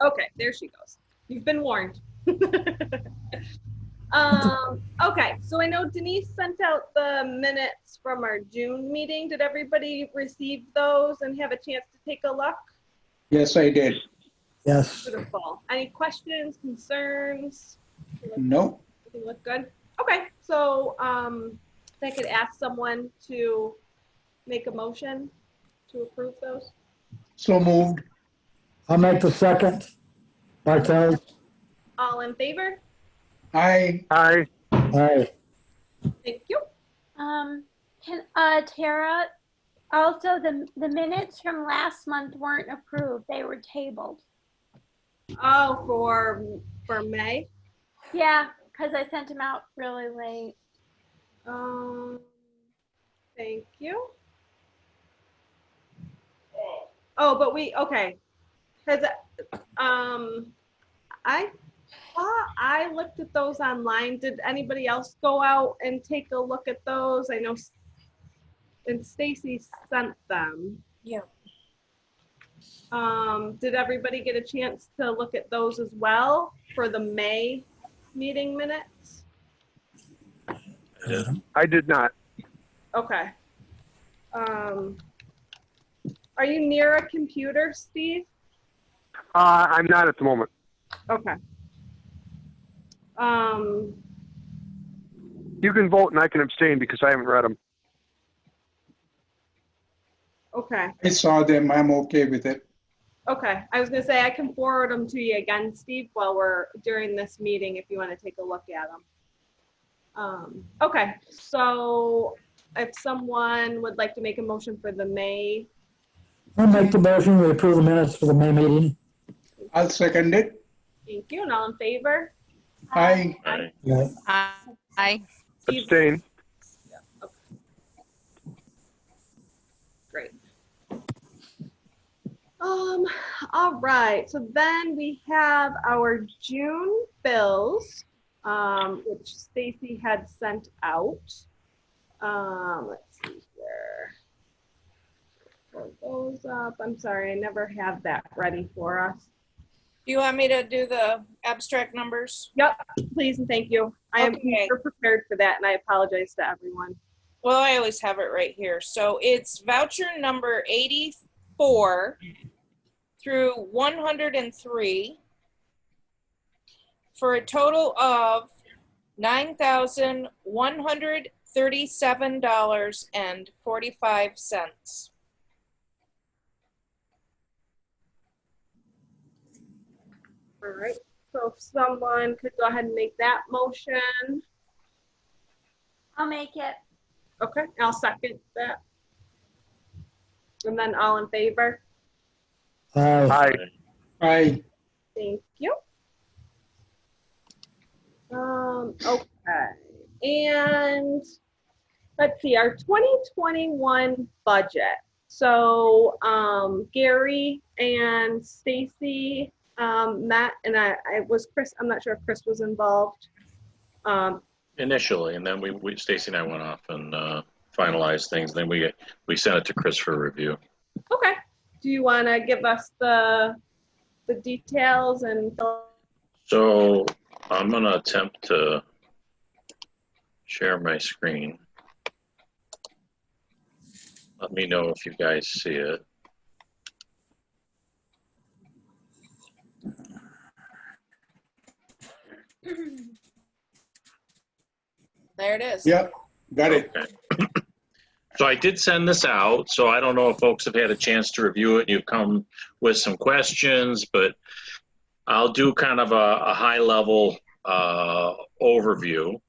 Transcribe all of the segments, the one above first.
Okay, there she goes. You've been warned. Okay, so I know Denise sent out the minutes from our June meeting. Did everybody receive those and have a chance to take a look? Yes, I did. Yes. Beautiful. Any questions, concerns? No. Everything look good? Okay, so if I could ask someone to make a motion to approve those. So moved. I'll make the second. Bartel. All in favor? Aye. Aye. Aye. Thank you. Tara, also the minutes from last month weren't approved. They were tabled. Oh, for May. Yeah, because I sent them out really late. Thank you. Oh, but okay. Because I thought I looked at those online. Did anybody else go out and take a look at those? I know, and Stacy sent them. Yeah. Did everybody get a chance to look at those as well for the May meeting minutes? I did not. Okay. Are you near a computer, Steve? I'm not at the moment. Okay. You can vote and I can abstain because I haven't read them. Okay. I saw them. I'm okay with it. Okay. I was gonna say I can forward them to you again, Steve, while we're during this meeting if you want to take a look at them. Okay. So if someone would like to make a motion for the May. I'll make the motion. We approve the minutes for the May meeting. I'll second it. Thank you. And all in favor? Aye. Aye. Yeah. Aye. Steve? Abstain. Yeah, okay. Great. All right. So then we have our June bills, which Stacy had sent out. Let's see here. Pull those up. I'm sorry, I never have that ready for us. Do you want me to do the abstract numbers? Yep, please and thank you. I am Okay. prepared for that, and I apologize to everyone. Well, I always have it right here. So it's voucher number 84 through 103 for a total of $9,137.45. All right, so if someone could go ahead and make that motion. I'll make it. Okay, I'll second that. And then all in favor? Aye. Aye. Aye. Thank you. Okay, and let's see, our 2021 budget. So Gary and Stacy met, and I was Chris. I'm not sure if Chris was involved. Initially, and then we Stacy and I went off and finalized things. Then we sent it to Chris for review. Okay. Do you want to give us the details and? So I'm gonna attempt to share my screen. Let me know if you guys see it. There it is. Yep. Got it. Okay. So I did send this out, so I don't know if folks have had a chance to review it. You've come with some questions, but I'll do kind of a high-level overview.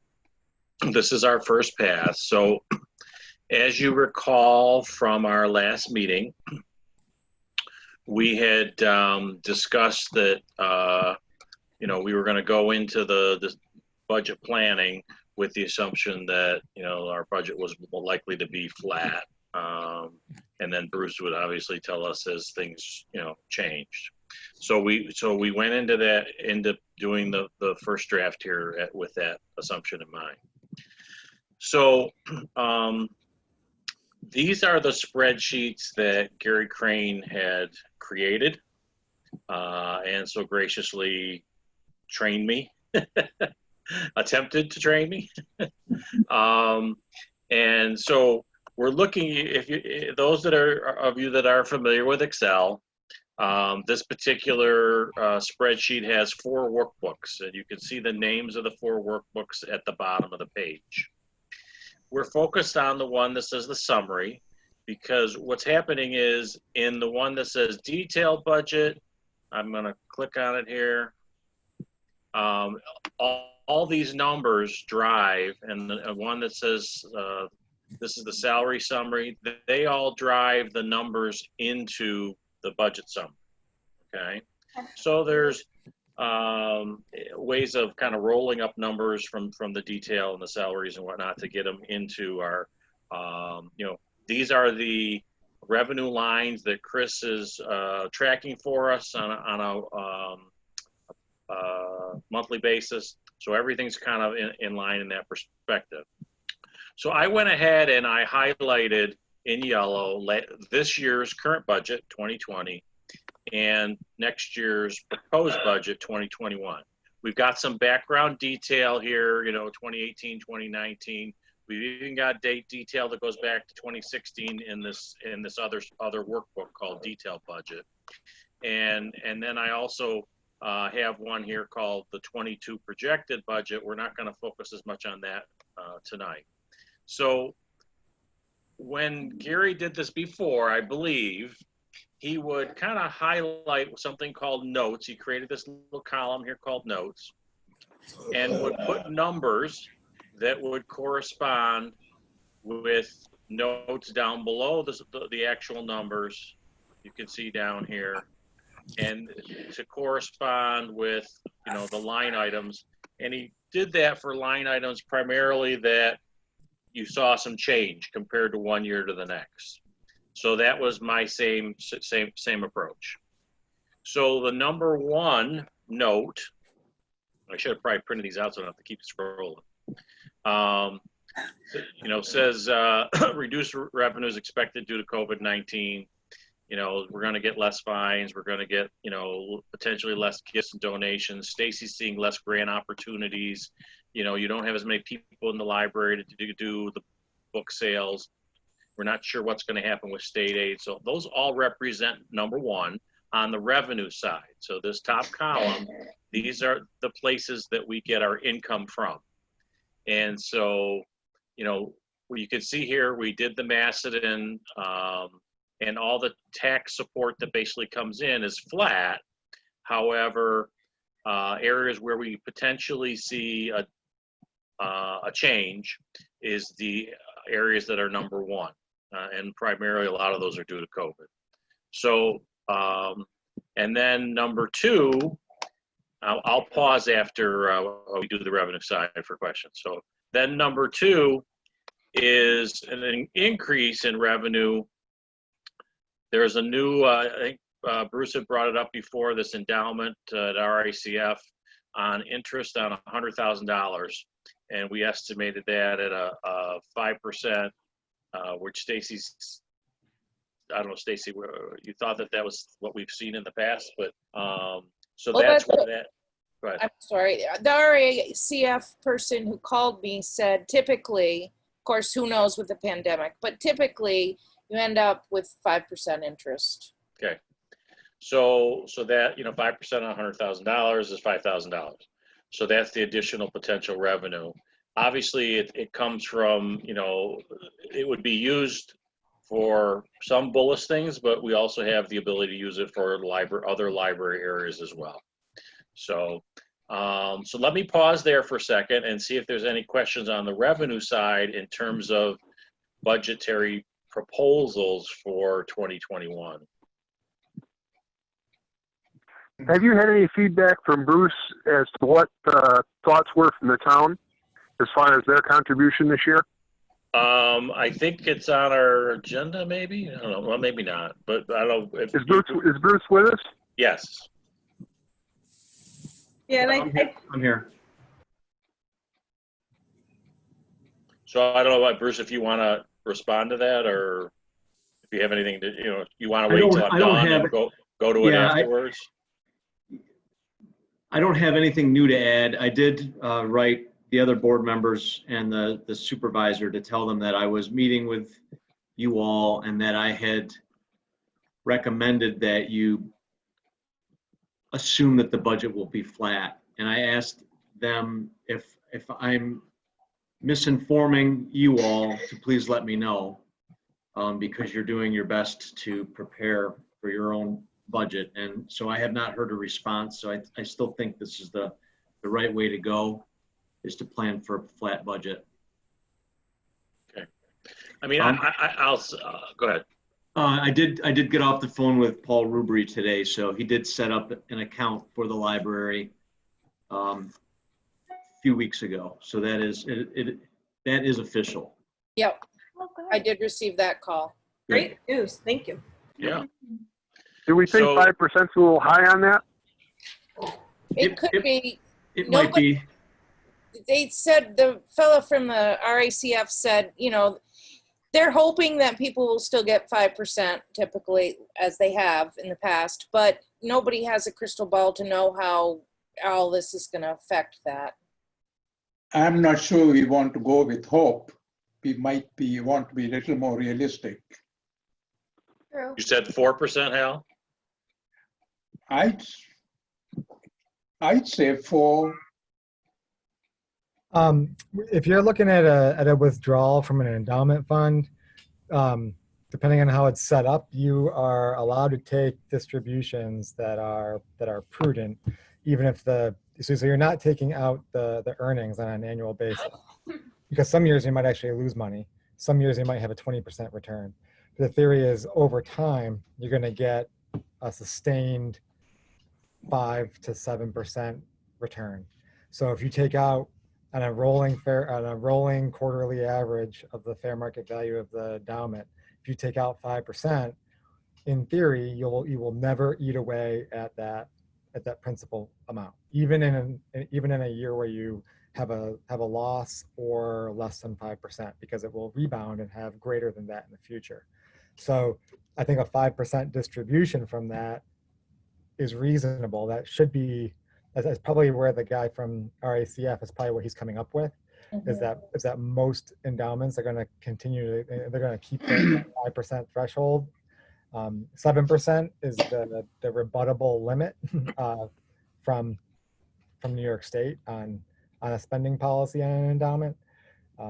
This is our first pass. So as you recall from our last meeting, we had discussed that we were going to go into the budget planning with the assumption that our budget was likely to be flat, and then Bruce would obviously tell us as things changed. So we went into doing the first draft here with that assumption in mind. So these are the spreadsheets that Gary Crane had created. and so graciously trained me, attempted to train me. And so we're looking, if you, those that are of you that are familiar with Excel, this particular spreadsheet has 4 workbooks, and you can see the names of the 4 workbooks at the bottom of the page. We're focused on the one that says the summary, because what's happening is in the one that says detailed budget, I'm going to click on it here. All these numbers drive, and the one that says this is the salary summary, they all drive the numbers into the budget summary. Okay, so there's ways of kind of rolling up numbers from the detail and the salaries and whatnot to get them into our, you know, these are the revenue lines that Chris is tracking for us on a monthly basis. So everything's kind of in line in that perspective. So I went ahead and I highlighted in yellow this year's current budget, 2020, and next year's proposed budget, 2021. We've got some background detail here, you know, 2018, 2019. We've even got date detail that goes back to 2016 in this other workbook called Detailed Budget. And then I also have one here called the 22 projected budget. We're not going to focus as much on that tonight. So when Gary did this before, I believe, he would kind of highlight something called notes. He created this little column here called notes and would put numbers that would correspond with notes down below the actual numbers you can see down here, and to correspond with, you know, the line items. And he did that for line items primarily that you saw some change compared to one year to the next. So that was my same approach. So the number 1 note, I should have probably printed these out so I don't have to keep scrolling. You know, says reduced revenues expected due to COVID-19. You know, we're going to get less fines. We're going to get, you know, potentially less gifts and donations. Stacy's seeing less grant opportunities. You know, you don't have as many people in the library to do the book sales. We're not sure what's going to happen with state aid. So those all represent number 1 on the revenue side. So this top column, these are the places that we get our income from. And so, you know, you can see here, we did the Macedon, and all the tax support that basically comes in is flat. However, areas where we potentially see a change is the areas that are number 1. And primarily a lot of those are due to COVID. So, and then number 2, I'll pause after we do the revenue side for questions. So then number 2 is an increase in revenue. There's a new, I think Bruce had brought it up before, this endowment at RICF on interest on $100,000. And we estimated that at a 5%, which Stacy's, I don't know, Stacy, you thought that was what we've seen in the past, but so well, that's where that, go ahead. I'm sorry, the RACF person who called me said typically, of course, who knows with the pandemic, but typically you end up with 5% interest. Okay. So that, you know, 5% on $100,000 is $5,000. So that's the additional potential revenue. Obviously, it comes from, you know, it would be used for some Bullis things, but we also have the ability to use it for other library areas as well. So, so let me pause there for a second and see if there's any questions on the revenue side in terms of budgetary proposals for 2021. Have you had any feedback from Bruce as to what thoughts were from the town as far as their contribution this year? I think it's on our agenda, maybe. I don't know. Well, maybe not, but I don't know. If is Bruce with us? Yes. Yeah, and I'm here. So I don't know about Bruce, if you want to respond to that, or if you have anything to, you know, you want to wait till I'm done and go to it afterwards. I don't have anything new to add. I did write the other board members and the supervisor to tell them that I was meeting with you all and that I had recommended that you assume that the budget will be flat. And I asked them if I'm misinforming you all to please let me know, because you're doing your best to prepare for your own budget. And so I have not heard a response. So I still think this is the right way to go, is to plan for a flat budget. I mean, I'll go ahead. I did get off the phone with Paul Rubery today, so he did set up an account for the library a few weeks ago. So that is official. Yep, Oh, good. I did receive that call. Great news. Thank you. Yeah. Do we think So- 5% is a little high on that? It could be. It might be. They said, the fellow from the RACF said, they're hoping that people will still get 5% typically, as they have in the past, but nobody has a crystal ball to know how all this is going to affect that. I'm not sure we want to go with hope. We want to be a little more realistic. True. You said 4%, Hal? I'd say 4. If you're looking at a withdrawal from an endowment fund, depending on how it's set up, you are allowed to take distributions that are prudent, even if so you're not taking out the earnings on an annual basis, because some years you might actually lose money. Some years you might have a 20% return. The theory is over time you're going to get a sustained 5 to 7% return. So if you take out on a rolling quarterly average of the fair market value of the endowment, if you take out 5%, in theory, you will never eat away at that principal amount, even in a year where you have a loss or less than 5%, because it will rebound and have greater than that in the future. So I think a 5% distribution from that is reasonable. That should be, that's probably where the guy from RACF is probably what he's coming up with, is that most endowments are going to continue to, they're going to keep the 5% threshold. 7% is the rebuttable limit from New York State on a spending policy on an endowment.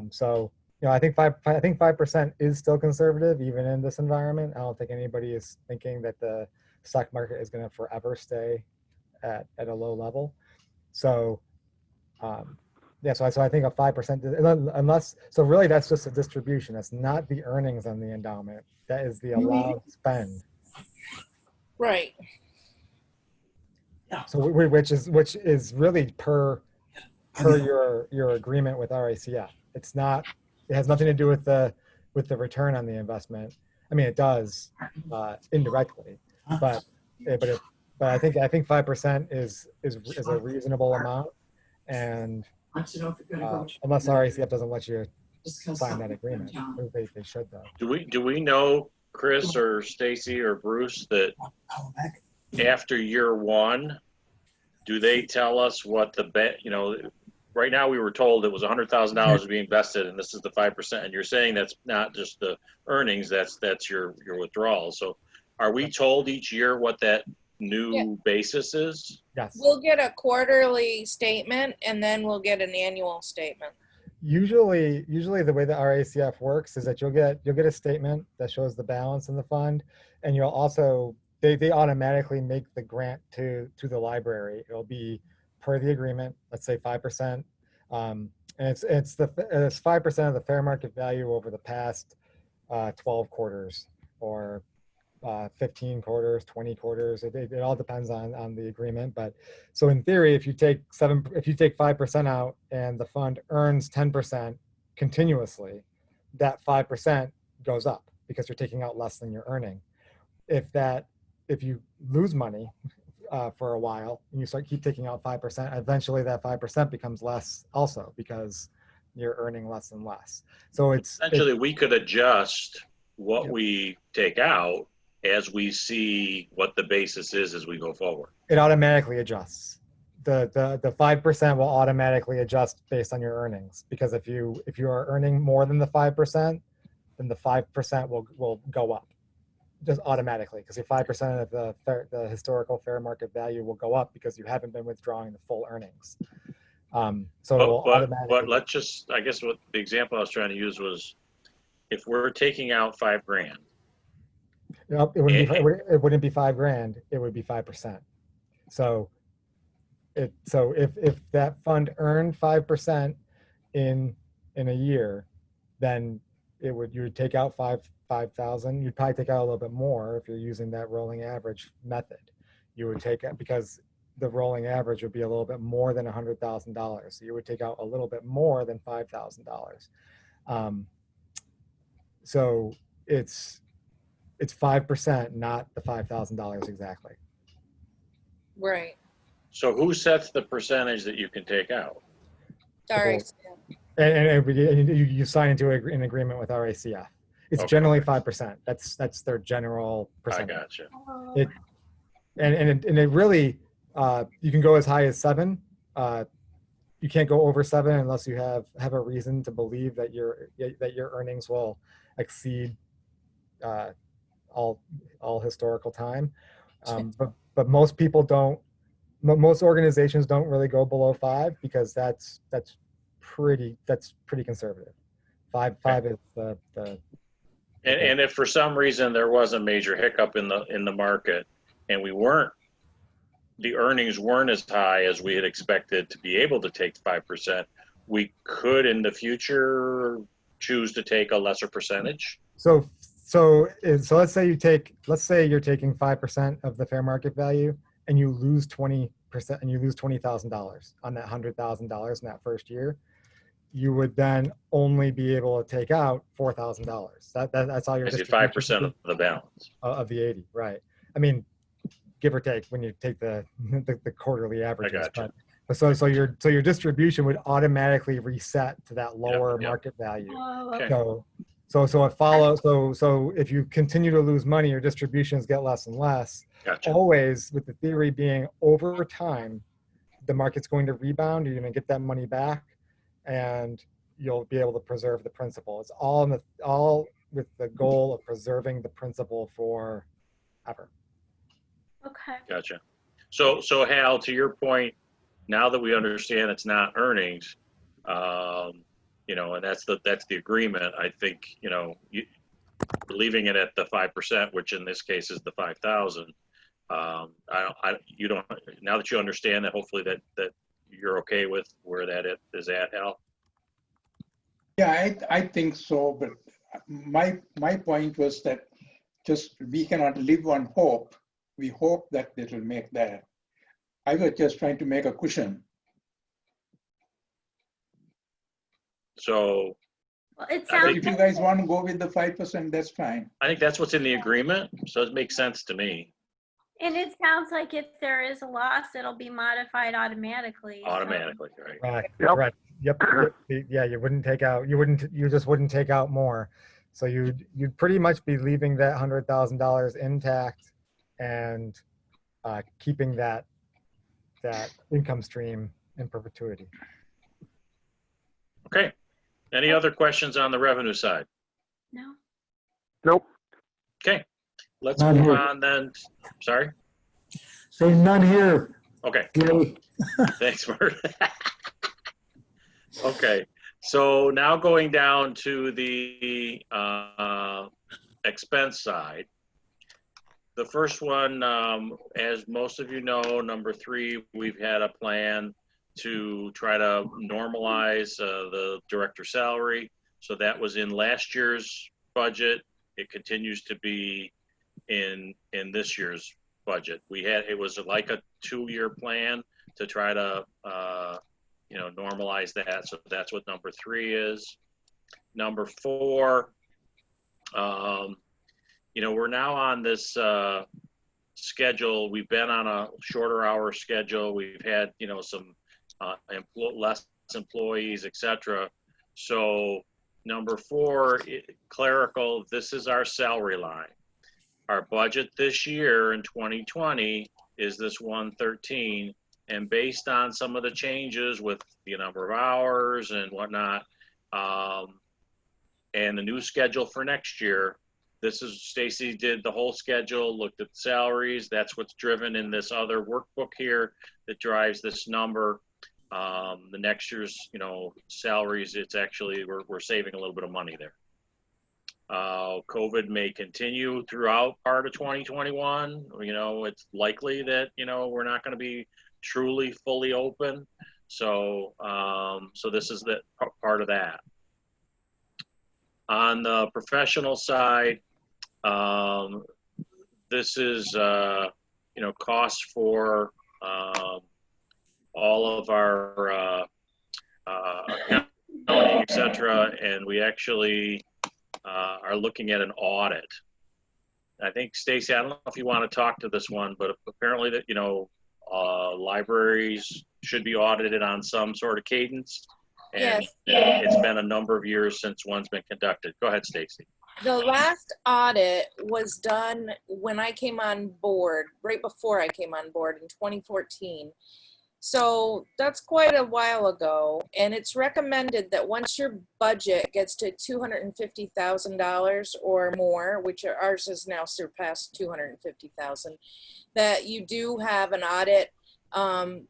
So I think 5% is still conservative even in this environment. I don't think anybody is thinking that the stock market is going to forever stay at a low level. So so I think a 5%, unless, so really that's just a distribution. That's not the earnings on the endowment. That is the allowed spend. Right. So which is really per your agreement with RACF. It's not, it has nothing to do with the return on the investment. I mean, it does indirectly, but I think 5% is a reasonable amount, and unless RACF doesn't let you sign that agreement, they should though. Do we know, Chris or Stacy or Bruce, that after year one, do they tell us what the bet? Right now we were told it was $100,000 to be invested, and this is the 5%. And you're saying that's not just the earnings; that's your withdrawal. So, are we told each year what that new basis is? Yes. We'll get a quarterly statement, and then we'll get an annual statement. Usually the way the RACF works is that you'll get a statement that shows the balance in the fund, and you'll also they automatically make the grant to the library. It'll be per the agreement, let's say 5%, and it's 5% of the fair market value over the past 12 quarters or 15 quarters, 20 quarters. It all depends on the agreement. But so in theory, if you take 5% out and the fund earns 10% continuously, that 5% goes up because you're taking out less than you're earning. If you lose money for a while and you keep taking out 5%, eventually that 5% becomes less also because you're earning less and less. So Essentially we could adjust what we take out as we see what the basis is as we go forward. It automatically adjusts. the 5% will automatically adjust based on your earnings, because if you are earning more than the 5%, then the 5% will go up just automatically, because your 5% of the historical fair market value will go up because you haven't been withdrawing the full earnings. So it will But automatically. let's just, I guess what the example I was trying to use was, if we're taking out $5,000, Nope, it wouldn't be $5,000. It would be 5%. So if that fund earned 5% in a year, then you would take out 5,000. You'd probably take out a little bit more if you're using that rolling average method. You would take it because the rolling average would be a little bit more than $100,000. So you would take out a little bit more than $5,000. So it's 5%, not the $5,000 exactly. Right. so who sets the percentage that you can take out? RACF. And you sign into an agreement with RACF. It's Okay. generally 5%. That's their general I percentage. gotcha. It and it really you can go as high as 7. You can't go over 7 unless you have a reason to believe that your earnings will exceed all historical time. But most people don't. Most organizations don't really go below 5 because that's pretty conservative. 5 is the And if for some reason there was a major hiccup in the market and the earnings weren't as high as we had expected to be able to take 5%, we could in the future choose to take a lesser percentage. So let's say you're taking 5% of the fair market value and you lose 20% and you lose $20,000 on that $100,000 in that first year. You would then only be able to take out $4,000. That's all your Is it distribution 5% of the balance? of the 80, right? I mean, give or take when you take the quarterly averages. gotcha. But so your distribution would automatically reset to that lower Yep. market value. Oh, Okay. So it follows. So if you continue to lose money, your distributions get less and less. Gotcha. Always with the theory being over time, the market's going to rebound. You're going to get that money back, and you'll be able to preserve the principal. It's all with the goal of preserving the principal forever. okay. Gotcha. So Hal, to your point, now that we understand it's not earnings, and that's the agreement. I think leaving it at the 5%, which in this case is the 5,000. You don't. Now that you understand that, hopefully that you're okay with where that is at, Hal. Yeah, I think so. But my point was that just we cannot live on hope. We hope that it will make that. I was just trying to make a cushion. So Well, it I But sounds if you guys want to go with the 5%, that's fine. I think that's what's in the agreement. So it makes sense to me. and it sounds like if there is a loss, it'll be modified automatically. so- Automatically, right? Right. Yep. Right. Yep. Yeah. You just wouldn't take out more. So you'd pretty much be leaving that $100,000 intact and keeping that income stream in perpetuity. Okay. Any other questions on the revenue side? No. Nope. Okay. Let's None move here. on then. Sorry. Saying none here, Okay. Gary. Thanks, Bert. Okay. So now going down to the expense side. The first one, as most of you know, number 3, we've had a plan to try to normalize the director salary. So that was in last year's budget. It continues to be in this year's budget. It was like a 2-year plan to try to normalize that. So that's what number 3 is. Number 4, we're now on this schedule. We've been on a shorter hour schedule. We've had some less employees, etc. So number 4, clerical, this is our salary line. Our budget this year in 2020 is this 113, And based on some of the changes with the number of hours and whatnot, and the new schedule for next year, this is, Stacy did the whole schedule, looked at the salaries. That's what's driven in this other workbook here that drives this number. The next year's, salaries, it's actually, we're saving a little bit of money there. COVID may continue throughout part of 2021. It's likely that, we're not going to be truly fully open. So, so this is the part of that. On the professional side, this is, costs for all of our accounting, et cetera, and we actually are looking at an audit. I think, Stacy, I don't know if you want to talk to this one, but apparently that, libraries should be audited on some sort of cadence. And Yes. it's been a number of years since one's been conducted. Go ahead, Stacy. The last audit was done when I came on board, right before I came on board in 2014. So that's quite a while ago. And it's recommended that once your budget gets to $250,000 or more, which ours has now surpassed 250,000, that you do have an audit. The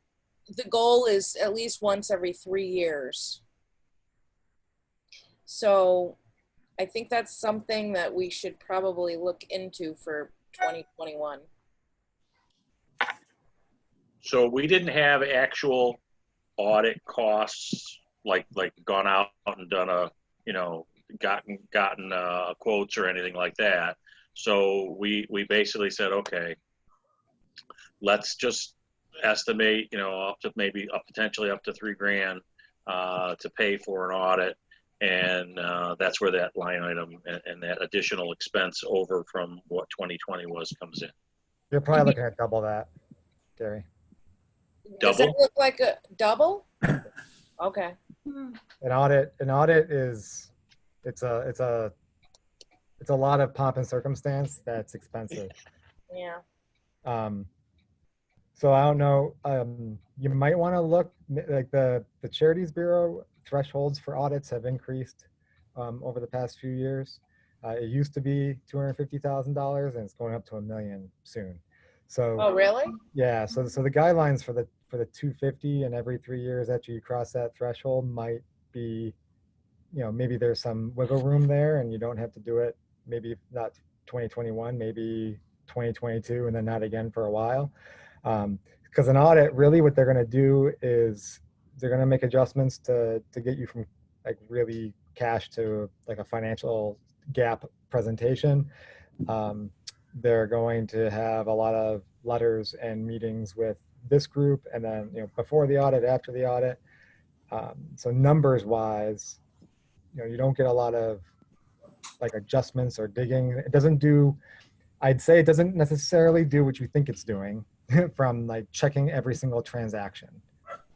goal is at least once every 3 years. So I think that's something that we should probably look into for 2021. So we didn't have actual audit costs, like gone out and done a, gotten quotes or anything like that. So we basically said, okay, let's just estimate, potentially up to $3,000 to pay for an audit. And that's where that line item and that additional expense over from what 2020 was comes in. You're probably looking at double that, Gary. Does that Double? look like a double? Okay. An audit is, it's a lot of pomp and circumstance that's expensive. Yeah. So I don't know, you might want to look, like the Charities Bureau thresholds for audits have increased over the past few years. It used to be $250,000 and it's going up to $1 million soon. So, Oh, really? yeah, so the guidelines for the 250 and every 3 years after you cross that threshold might be, maybe there's some wiggle room there and you don't have to do it, maybe not 2021, maybe 2022, and then not again for a while. Because an audit, really what they're going to do is they're going to make adjustments to get you from like really cash to like a financial gap presentation. They're going to have a lot of letters and meetings with this group, and then before the audit, after the audit. So numbers wise, you don't get a lot of like adjustments or digging. It doesn't do, I'd say it doesn't necessarily do what you think it's doing from like checking every single transaction,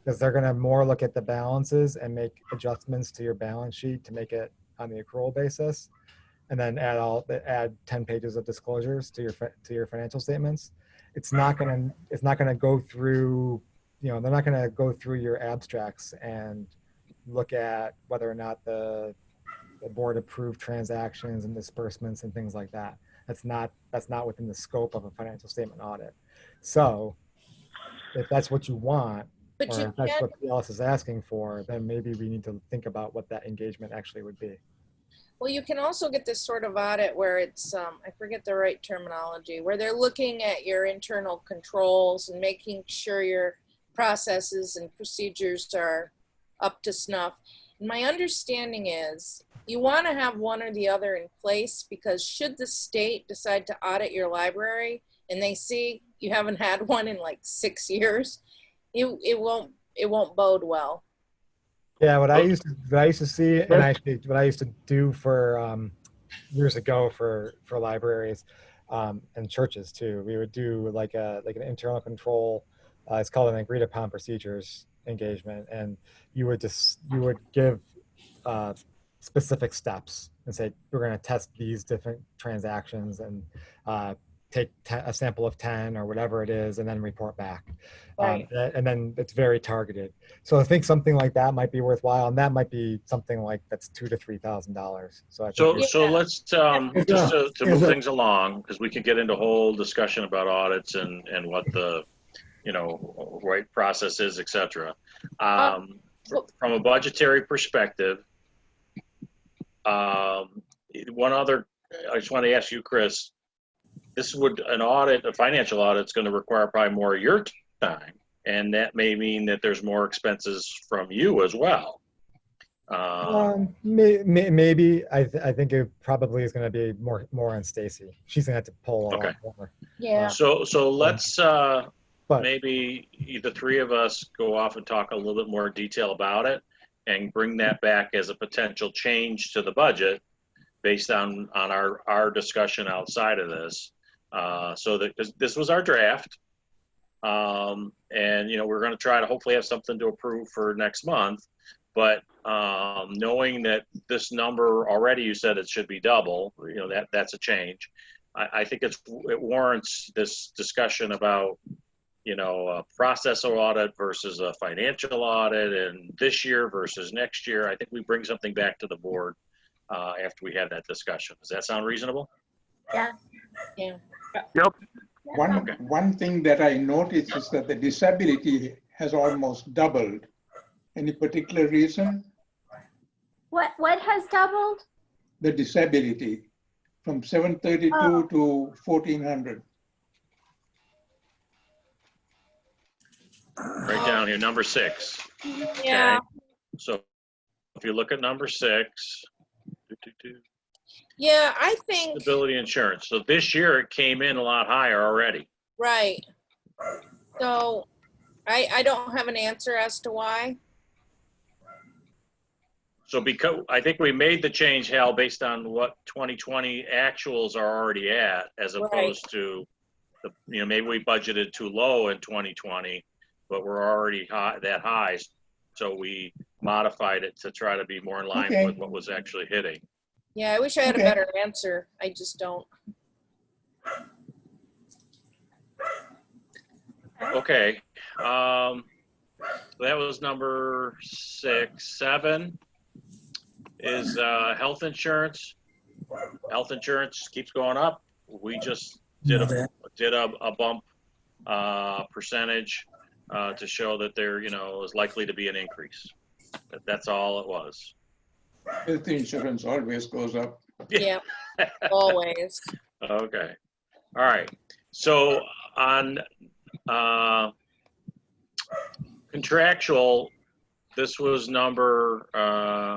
because they're going to more look at the balances and make adjustments to your balance sheet to make it on the accrual basis, and then add 10 pages of disclosures to your financial statements. It's not going to go through, they're not going to go through your abstracts and look at whether or not the board approved transactions and disbursements and things like that. That's not within the scope of a financial statement audit. So if that's what you want, But or if that's what PLS is asking for, then maybe we need to think about what that engagement actually would be. Well, you can also get this sort of audit where it's, I forget the right terminology, where they're looking at your internal controls and making sure your processes and procedures are up to snuff. And my understanding is you want to have one or the other in place, because should the state decide to audit your library and they see you haven't had one in like 6 years, it won't bode well. Yeah, what I used to see, and actually what I used to do for years ago for libraries and churches too, we would do like an internal control. It's called an agreed upon procedures engagement, and you would give specific steps and say we're going to test these different transactions and take a sample of 10 or whatever it is, and then report back. Right. And then it's very targeted. So I think something like that might be worthwhile, and that might be something like that's $2,000 to $3,000. So I think So, you're- so let's, Is just a- to is move a- things along, because we could get into a whole discussion about audits and what the, right process is, et cetera. From a budgetary perspective, one other, I just want to ask you, Chris, a financial audit is going to require probably more of your time, and that may mean that there's more expenses from you as well. Maybe I think it probably is going to be more on Stacy. She's going to have to pull a Okay. lot more. Yeah. So let's But maybe the three of us go off and talk a little bit more detail about it and bring that back as a potential change to the budget based on our discussion outside of this. So that this was our draft. And, we're going to try to hopefully have something to approve for next month. But knowing that this number already, you said it should be double, that's a change. I think it warrants this discussion about, a process audit versus a financial audit, and this year versus next year. I think we bring something back to the board after we have that discussion. Does that sound reasonable? Yeah. Yeah. Yep. One thing that I noticed is that the disability has almost doubled. Any particular reason? What has doubled? The disability from 732 to 1400. Right down here, number 6. Yeah. Okay. So if you look at number 6, Yeah, I think, disability insurance. So this year it came in a lot higher already. right. So I don't have an answer as to why. So because I think we made the change, Hal, based on what 2020 actuals are already at, as opposed to maybe we budgeted too low in 2020, but we're already that high. So we modified it to try to be more in line with what was actually hitting. Yeah, I wish I had a Okay. better answer. I just don't. Okay. That was number 6. 7 is health insurance. Health insurance keeps going up. We just did a bump percentage to show that there is likely to be an increase. That's all it was. Health insurance always goes up. Yeah, always. Okay. All right. So on contractual, this was number,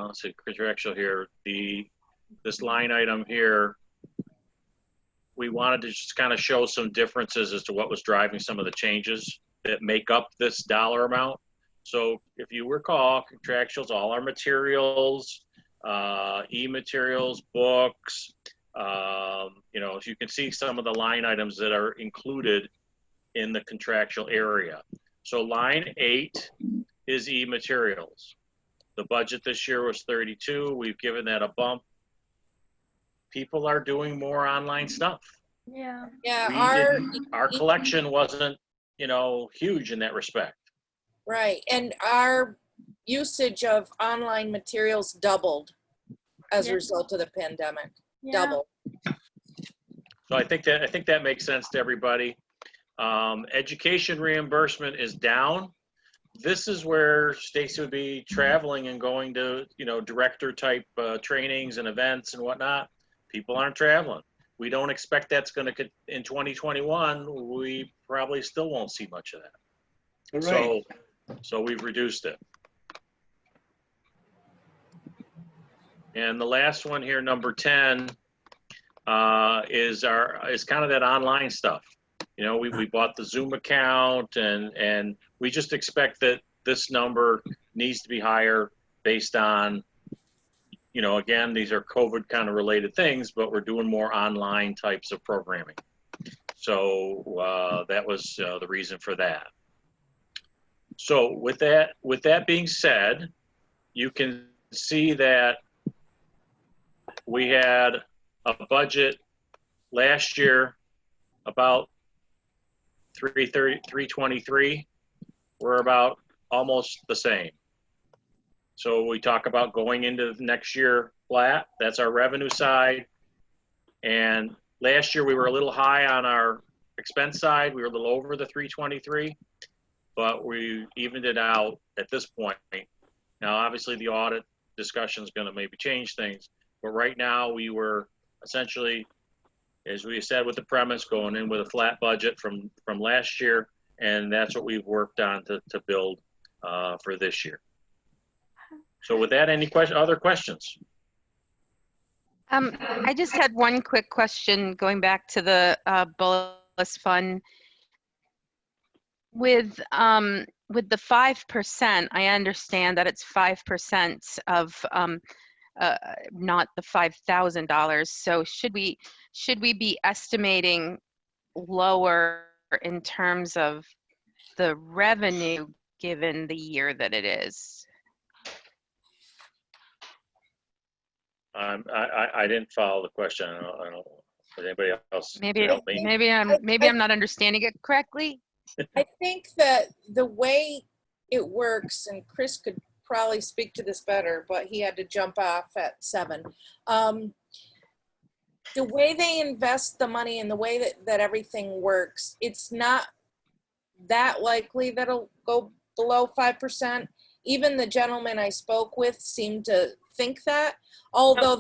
let's see, contractual here, this line item here, we wanted to just kind of show some differences as to what was driving some of the changes that make up this dollar amount. So if you recall, contractuals, all our materials, e-materials, books, if you can see some of the line items that are included in the contractual area. So line 8 is e-materials. The budget this year was 32. We've given that a bump. People are doing more online stuff. Yeah. Yeah, Our collection wasn't, huge in that respect. right. And our usage of online materials doubled as a Yeah. result of the pandemic. Yeah. Double. So I think that makes sense to everybody. Education reimbursement is down. This is where Stacy would be traveling and going to, director type trainings and events and whatnot. People aren't traveling. We don't expect that's going to, in 2021, we probably still won't see much of that. Right. So we've reduced it. And the last one here, number 10, is kind of that online stuff. We bought the Zoom account, and we just expect that this number needs to be higher based on, again, these are COVID kind of related things, but we're doing more online types of programming. So that was the reason for that. So with that being said, you can see that we had a budget last year about 330, 323. We're about almost the same. So we talk about going into next year flat. That's our revenue side. And last year we were a little high on our expense side. We were a little over the 323, but we evened it out at this point. Now, obviously the audit discussion is going to maybe change things, but right now we were essentially, as we said, with the premise, going in with a flat budget from last year, and that's what we've worked on to build for this year. So with that, any other questions? I just had one quick question going back to the bonus fund. With the 5%, I understand that it's 5% of not the $5,000. So should we be estimating lower in terms of the revenue given the year that it is? I didn't follow the question. I don't. Does anybody else Maybe help me? maybe I'm not understanding it correctly. I think that the way it works, and Chris could probably speak to this better, but he had to jump off at 7. The way they invest the money and the way that everything works, it's not that likely that it'll go below 5%. Even the gentleman I spoke with seemed to think that, although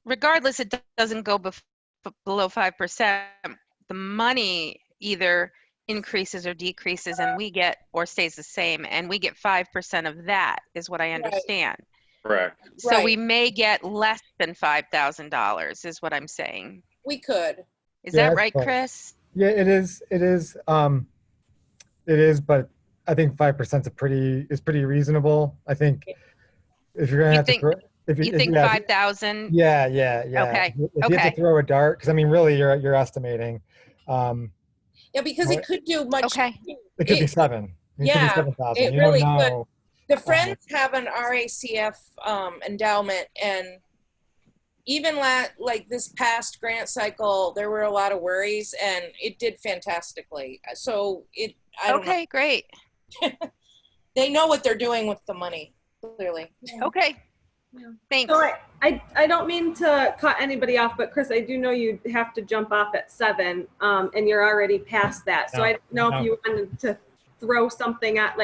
regardless, it doesn't go below 5%. The money either increases or decreases, and we get, or stays the same, and we get 5% of that, is what I understand. Correct. So we may get less than $5,000, is what I'm saying. We could. Is that right, Chris? Yeah, it is. It is. It is, but I think 5% is pretty reasonable. I think if you're gonna have to, if you think 5,000? Yeah. Okay. If you have to throw a dart, because I mean, really, you're estimating. Yeah, because it could do much. Okay. It could be 7. Yeah, could be 7,000. it really could. The Friends have an RACF endowment, and even like this past grant cycle, there were a lot of worries, and it did fantastically. So I don't know. Great. They know what they're doing with the money, clearly. Okay. Yeah. Thanks. So I don't mean to cut anybody off, but Chris, I do know you have to jump off at 7, and you're already past that. So I don't know if you wanted to throw something at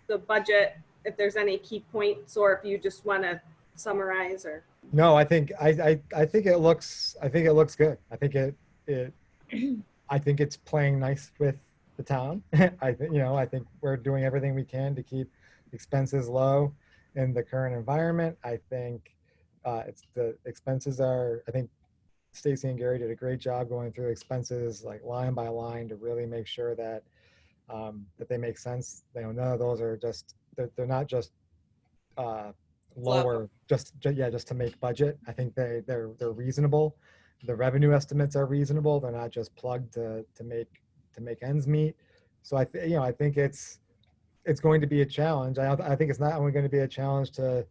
the budget, if there's any key points, or if you just want to summarize or. No, I think it looks good. I think it's playing nice with the town. I think we're doing everything we can to keep expenses low in the current environment. I think the expenses are. I think Stacy and Gary did a great job going through expenses like line by line to really make sure that they make sense. None of those are they're not just lower just to make budget. I think they're reasonable. The revenue estimates are reasonable. They're not just plugged to make ends meet. So I think it's going to be a challenge. I think it's not only going to be a challenge to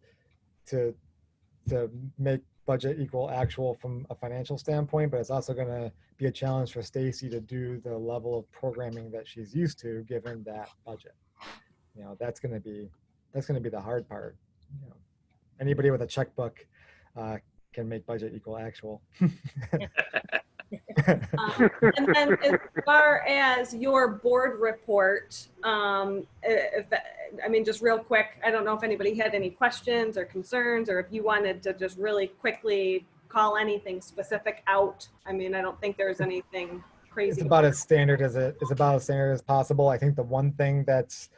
make budget equal actual from a financial standpoint, but it's also going to be a challenge for Stacy to do the level of programming that she's used to given that budget. That's going to be the hard part. Anybody with a checkbook can make budget equal actual. And then as far as your board report, just real quick, I don't know if anybody had any questions or concerns, or if you wanted to just really quickly call anything specific out. I don't think there's anything crazy. It's about as standard as possible. I think the one thing that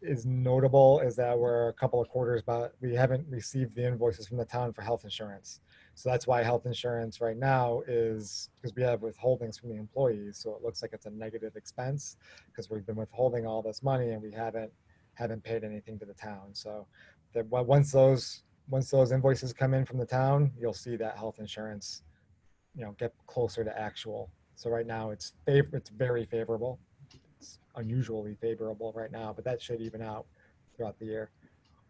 is notable is that we're a couple of quarters, but we haven't received the invoices from the town for health insurance. So that's why health insurance right now is, because we have withholdings from the employees. So it looks like it's a negative expense because we've been withholding all this money and we haven't paid anything to the town. So once those invoices come in from the town, you'll see that health insurance, get closer to actual. So right now it's very favorable. It's unusually favorable right now, but that should even out throughout the year.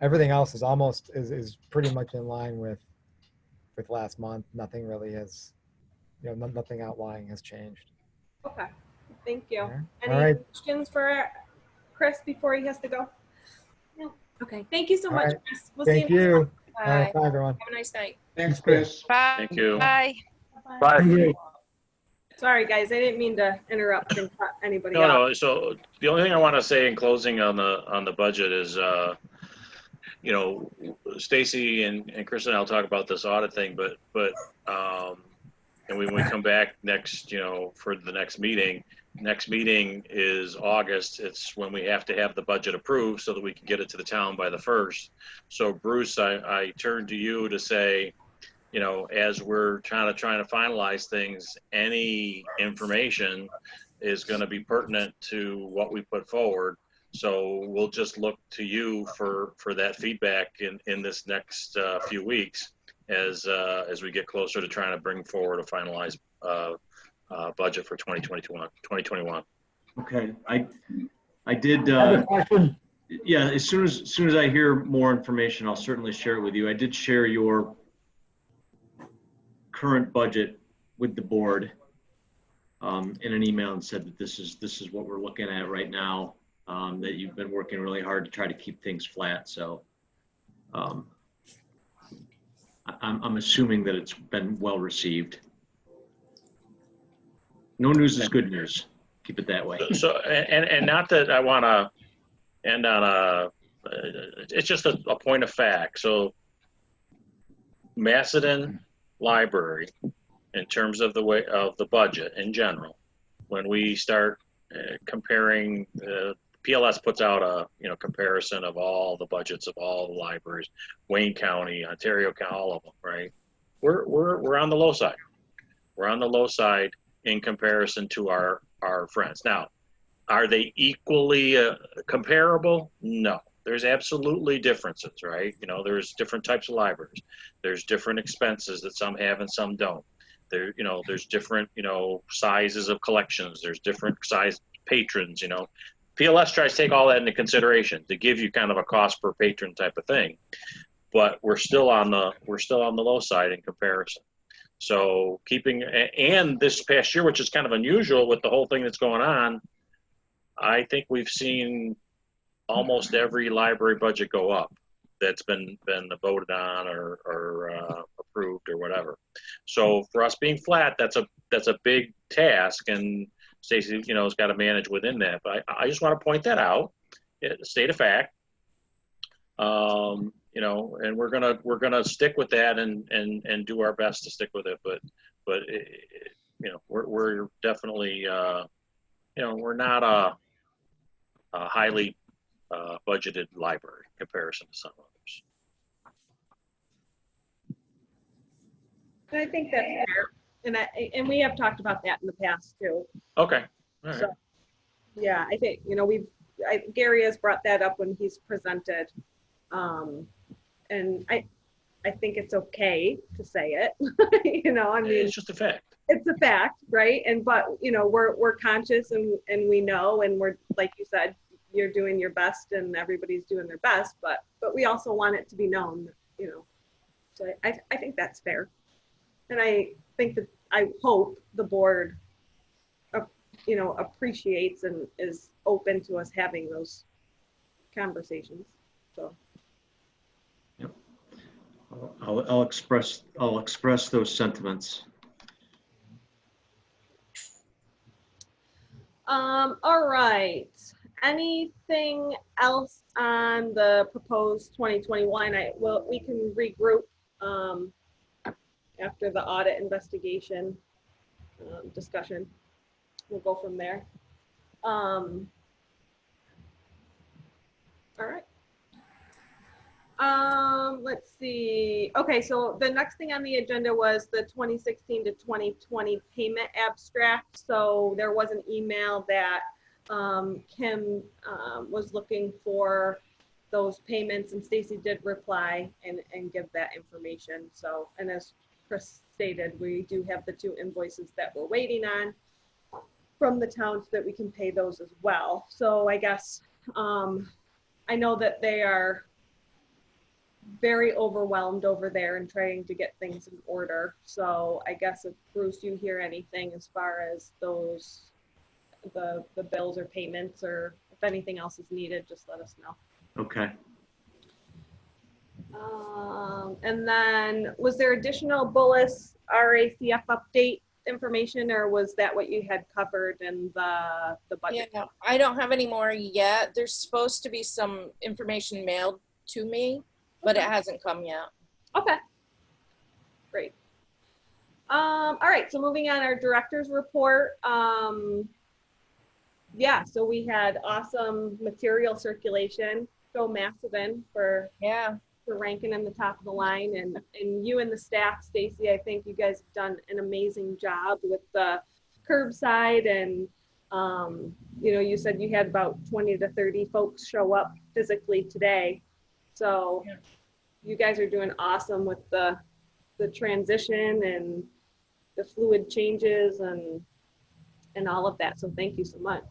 Everything else is pretty much in line with last month. Nothing really has nothing outlying has changed. Okay, thank you. All Any right. questions for Chris before he has to go? No. Okay, thank you so All much, right. Chris. We'll see Thank you next you. month. All Bye. right. Bye, everyone. Have a nice night. Thanks, Chris. Bye. Thank you. Bye. Bye. Thank you. Sorry, guys, I didn't mean to interrupt and cut anybody No, off. no. So the only thing I want to say in closing on the budget is, you know, Stacy and Chris and I'll talk about this audit thing, but and when we come back next, you know, for the next meeting is August. It's when we have to have the budget approved so that we can get it to the town by the 1st. So Bruce, I turn to you to say, you know, as we're trying to finalize things, any information is going to be pertinent to what we put forward. So we'll just look to you for that feedback in this next few weeks as we get closer to trying to bring forward a finalized budget for 2021. Okay, I did, I have a question. yeah, as soon as I hear more information, I'll certainly share it with you. I did share your current budget with the board in an email and said that this is what we're looking at right now, that you've been working really hard to try to keep things flat. So I'm assuming that it's been well received. No news is good news. Keep it that way. So and not that I want to end on it's just a point of fact. So Macedon Library, in terms of the way of the budget in general, when we start comparing, PLS puts out a comparison of all the budgets of all the libraries, Wayne County, Ontario County, all of them, right? We're on the low side. We're on the low side in comparison to our friends. Now, are they equally comparable? No. There's absolutely differences, right? You know, there's different types of libraries. There's different expenses that some have and some don't. There's different, sizes of collections. There's different size patrons, PLS tries to take all that into consideration to give you kind of a cost per patron type of thing, but we're still on the low side in comparison. So and this past year, which is kind of unusual with the whole thing that's going on, I think we've seen almost every library budget go up that's been voted on or approved or whatever. So for us being flat, that's a big task, and Stacy, has got to manage within that. But I just want to point that out, state of fact. And we're gonna stick with that and do our best to stick with it. But we're definitely we're not a highly budgeted library in comparison to some others. I think that's fair, and we have talked about that in the past too. Okay. All right. So, yeah, I think Gary has brought that up when he's presented, and I think it's okay to say it. It's just a fact. It's a fact, right? But we're conscious and we know, and we're, like you said, you're doing your best and everybody's doing their best, but we also want it to be known, so I think that's fair. And I hope the board appreciates and is open to us having those conversations. So Yep. I'll express those sentiments. All right. Anything else on the proposed 2021? We can regroup after the audit investigation discussion. We'll go from there. All right. Let's see. Okay, so the next thing on the agenda was the 2016 to 2020 payment abstract. So there was an email that Kim was looking for those payments, and Stacy did reply and give that information. So, and as Chris stated, we do have the 2 invoices that we're waiting on from the town so that we can pay those as well. So I guess I know that they are very overwhelmed over there and trying to get things in order. So I guess if Bruce, you hear anything as far as those, the bills or payments, or if anything else is needed, just let us know. Okay. And then was there additional Bullis RACF update information, or was that what you had covered in the budget? Yeah, I don't have any more yet. There's supposed to be some information mailed to me, but it hasn't come yet. Okay. Great. All right, so moving on, our director's report. Yeah, so we had awesome material circulation. Go Macedon for ranking in the top of the line, and you and the staff, Stacy, I think you guys have done an amazing job with the curbside, and you know, you said you had about 20 to 30 folks show up physically today. So you guys are doing awesome with the transition and the fluid changes and all of that. So thank you so much.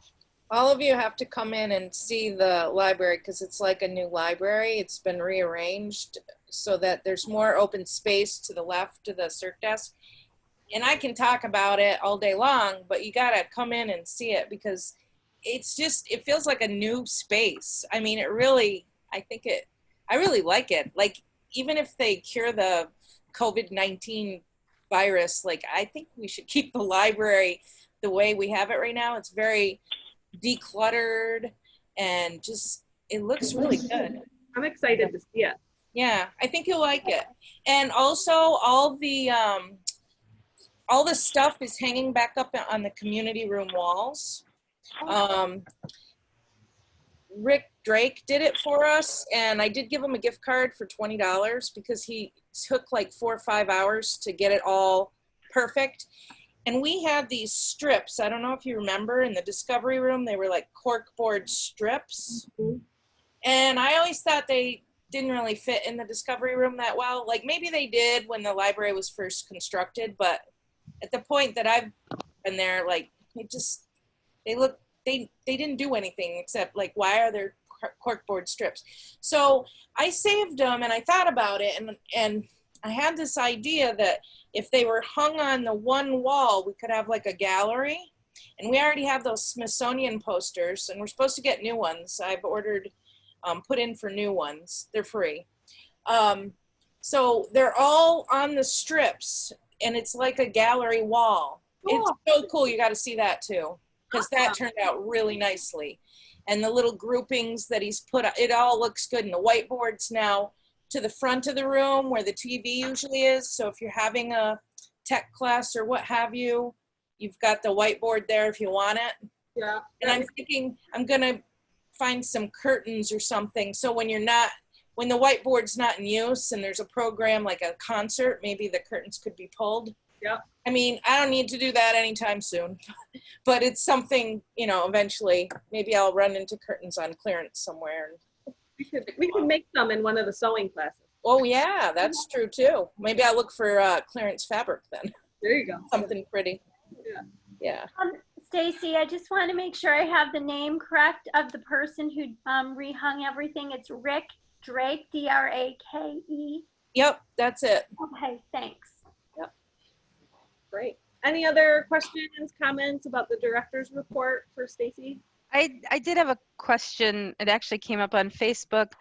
All of you have to come in and see the library because it's like a new library. It's been rearranged so that there's more open space to the left of the circ desk. And I can talk about it all day long, but you gotta come in and see it because it's just, it feels like a new space. I mean, it really, I really like it. Like, even if they cure the COVID-19 virus, like, I think we should keep the library the way we have it right now. It's very decluttered and just, it looks really good. I'm excited to see it. Yeah, I think you'll like it. And also all the stuff is hanging back up on the community room walls. Rick Drake did it for us, and I did give him a gift card for $20 because he took like 4 or 5 hours to get it all perfect. And we had these strips. I don't know if you remember, in the discovery room, they were like corkboard strips. Mm-hmm. And I always thought they didn't really fit in the discovery room that well. Like, maybe they did when the library was first constructed, but at the point that I've been there, like, they didn't do anything except, like, why are there corkboard strips? So I saved them, and I thought about it, and I had this idea that if they were hung on the one wall, we could have like a gallery. And we already have those Smithsonian posters, and we're supposed to get new ones. I've ordered, put in for new ones. They're free. So they're all on the strips, and it's like a gallery wall. Cool. It's so cool. You got to see that too, because that turned out really nicely. And the little groupings that he's put, it all looks good. And the whiteboard's now to the front of the room where the TV usually is. So if you're having a tech class or what have you, you've got the whiteboard there if you want it. Yeah. And I'm thinking I'm gonna find some curtains or something. So when the whiteboard's not in use and there's a program like a concert, maybe the curtains could be pulled. Yeah. I mean, I don't need to do that anytime soon, but it's something, you know, eventually maybe I'll run into curtains on clearance somewhere. We could make some in one of the sewing classes. Oh yeah, that's true too. Maybe I'll look for clearance fabric then. There you go. Something pretty. Yeah. Yeah. Stacy, I just want to make sure I have the name correct of the person who rehung everything. It's Rick Drake, D-R-A-K-E. Yep, that's it. Okay, thanks. Yep. Great. Any other questions, comments about the director's report for Stacy? I did have a question. It actually came up on Facebook.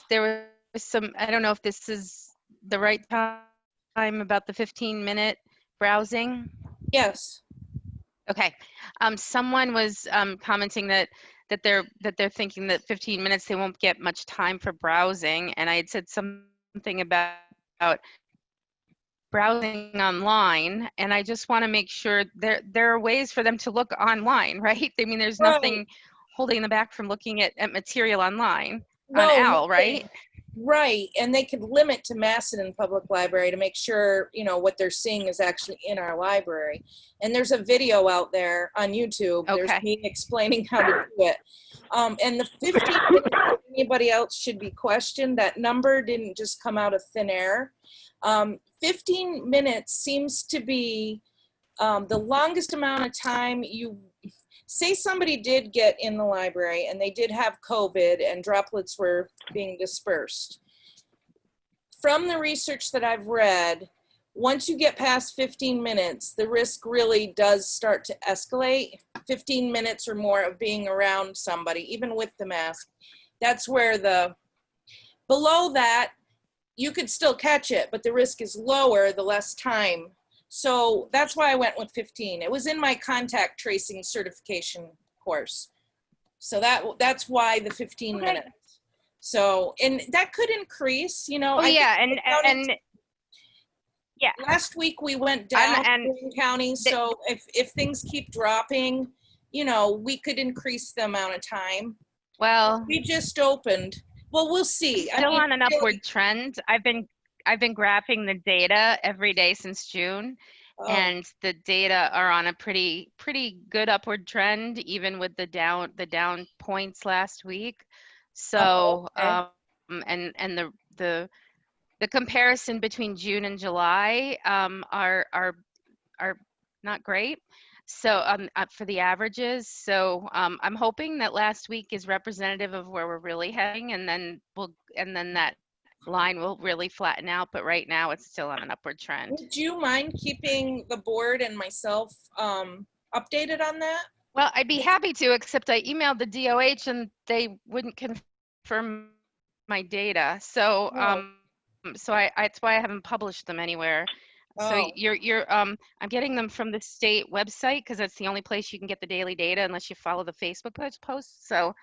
There was some, I don't know if this is the right time, about the 15-minute browsing. Yes. Okay. Someone was commenting that they're thinking that 15 minutes they won't get much time for browsing, and I had said something about browsing online, and I just want to make sure there are ways for them to look online, right? I mean, there's nothing holding them back from looking at material online on OWL, right? Right, and they could limit to Macedon Public Library to make sure, you know, what they're seeing is actually in our library. And there's a video out there on YouTube. Okay. There's me explaining how to do it. And the 15 minutes, if anybody else should be questioned, that number didn't just come out of thin air. 15 minutes seems to be the longest amount of time you say somebody did get in the library and they did have COVID and droplets were being dispersed. From the research that I've read, once you get past 15 minutes, the risk really does start to escalate. 15 minutes or more of being around somebody, even with the mask. That's where below that, you could still catch it, but the risk is lower the less time. So that's why I went with 15. It was in my contact tracing certification course. So that's why the 15 Okay. minutes. So, and that could increase, you know. Oh, I think yeah, we counted- and yeah. last week we went down and in county. So if things keep dropping, you know, we could increase the amount of time. Well, We just opened. Well, we'll see. I still mean, on an really- upward trend. I've been graphing the data every day since June, oh, and the data are on a pretty good upward trend, even with the down points last week. So, okay. and the comparison between June and July are not great. So for the averages, so I'm hoping that last week is representative of where we're really heading, and then that line will really flatten out. But right now, it's still on an upward trend. Would you mind keeping the board and myself updated on that? Well, I'd be happy to, except I emailed the DOH and they wouldn't confirm my data. So Oh. that's why I haven't published them anywhere. So Oh. I'm getting them from the state website because that's the only place you can get the daily data unless you follow the Facebook posts. So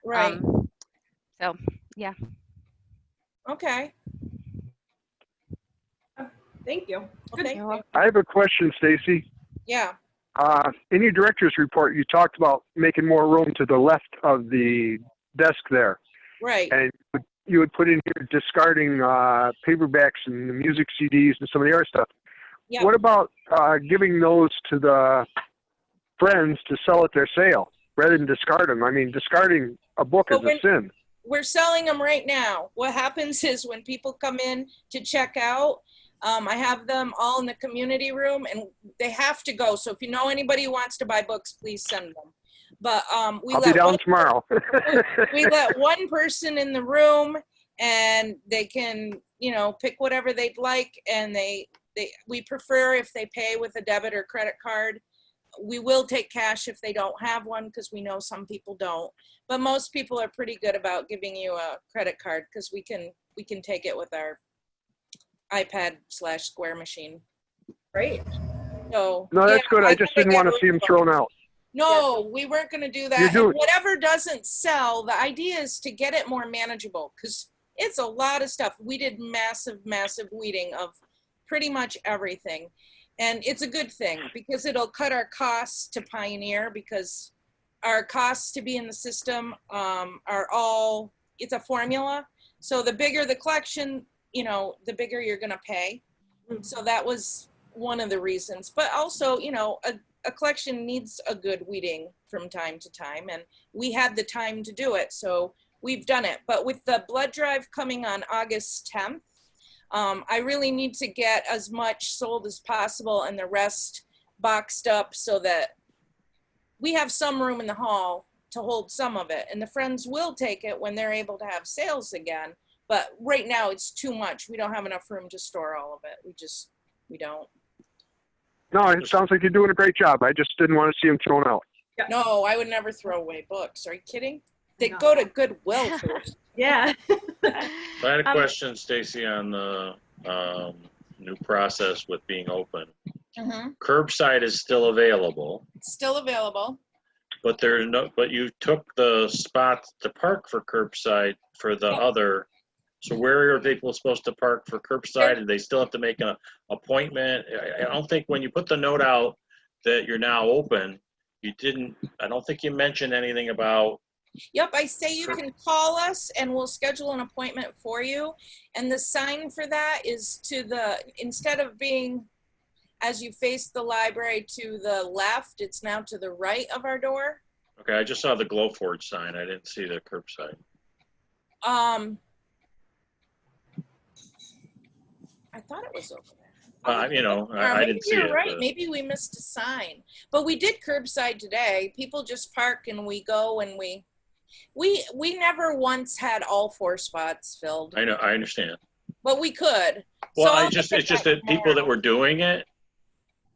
Right. so yeah. Okay. Thank you. Okay. You're welcome. I have a question, Stacy. Yeah. In your director's report, you talked about making more room to the left of the desk there. Right. And you would put in here discarding paperbacks and the music CDs and some of the other stuff. Yeah. What about giving those to the friends to sell at their sale rather than discard them? I mean, discarding a book is a sin. We're selling them right now. What happens is when people come in to check out, I have them all in the community room and they have to go. So if you know anybody who wants to buy books, please send them. But I'll be down tomorrow. we let one person in the room and they can, you know, pick whatever they'd like. And we prefer if they pay with a debit or credit card. We will take cash if they don't have one because we know some people don't. But most people are pretty good about giving you a credit card because we can take it with our iPad/Square machine. Great. So No, that's good. I just didn't want to see them thrown out. No, we weren't going to do that. And whatever doesn't sell, the idea is to get it more manageable because it's a lot of stuff. We did massive weeding of pretty much everything. And it's a good thing because it'll cut our costs to Pioneer because our costs to be in the system are all, it's a formula. So the bigger the collection, you know, the bigger you're going to pay. So that was one of the reasons. But also, you know, a collection needs a good weeding from time to time. And we had the time to do it. So we've done it. But with the blood drive coming on August 10th, I really need to get as much sold as possible and the rest boxed up so that we have some room in the hall to hold some of it. And the friends will take it when they're able to have sales again. But right now it's too much. We don't have enough room to store all of it. We don't. No, it sounds like you're doing a great job. I just didn't want to see them thrown out. No, I would never throw away books. Are you kidding? They go to Goodwill first. Yeah. I had a question, Stacy, on the new process with being open. Curbside is still available. It's still available. But you took the spot to park for curbside for the other. So where are people supposed to park for curbside? And they still have to make an appointment? I don't think when you put the note out that you're now open, I don't think you mentioned anything about. Yep, I say you can call us and we'll schedule an appointment for you. And the sign for that is instead of being as you face the library to the left, it's now to the right of our door. Okay, I just saw the Glowforge sign. I didn't see the curbside. I thought it was over there. You know, Or I maybe didn't see you're it. right. but- Maybe we missed a sign, but we did curbside today. People just park and we go and we never once had all 4 spots filled, I know, I understand. but we could. Well, I'll it's just look at that people that tomorrow. were doing it,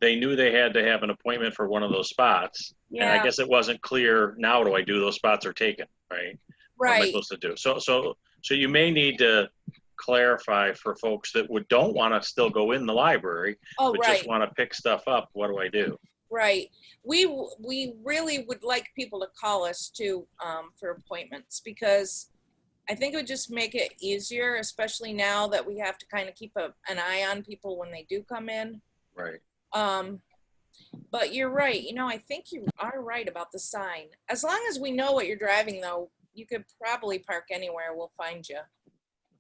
they knew they had to have an appointment for one of those spots. And I Yeah, guess it wasn't clear, now do I do, those spots are taken, right? What am I right. supposed to do? So you may need to clarify for folks that don't want to still go in the library, Oh, but right. just want to pick stuff up. What do I do? Right. We really would like people to call us too, for appointments, because I think it would just make it easier, especially now that we have to kind of keep an eye on people when they do come in. Right. But you're right. You know, I think you are right about the sign. As long as we know what you're driving, though, you could probably park anywhere. We'll find you.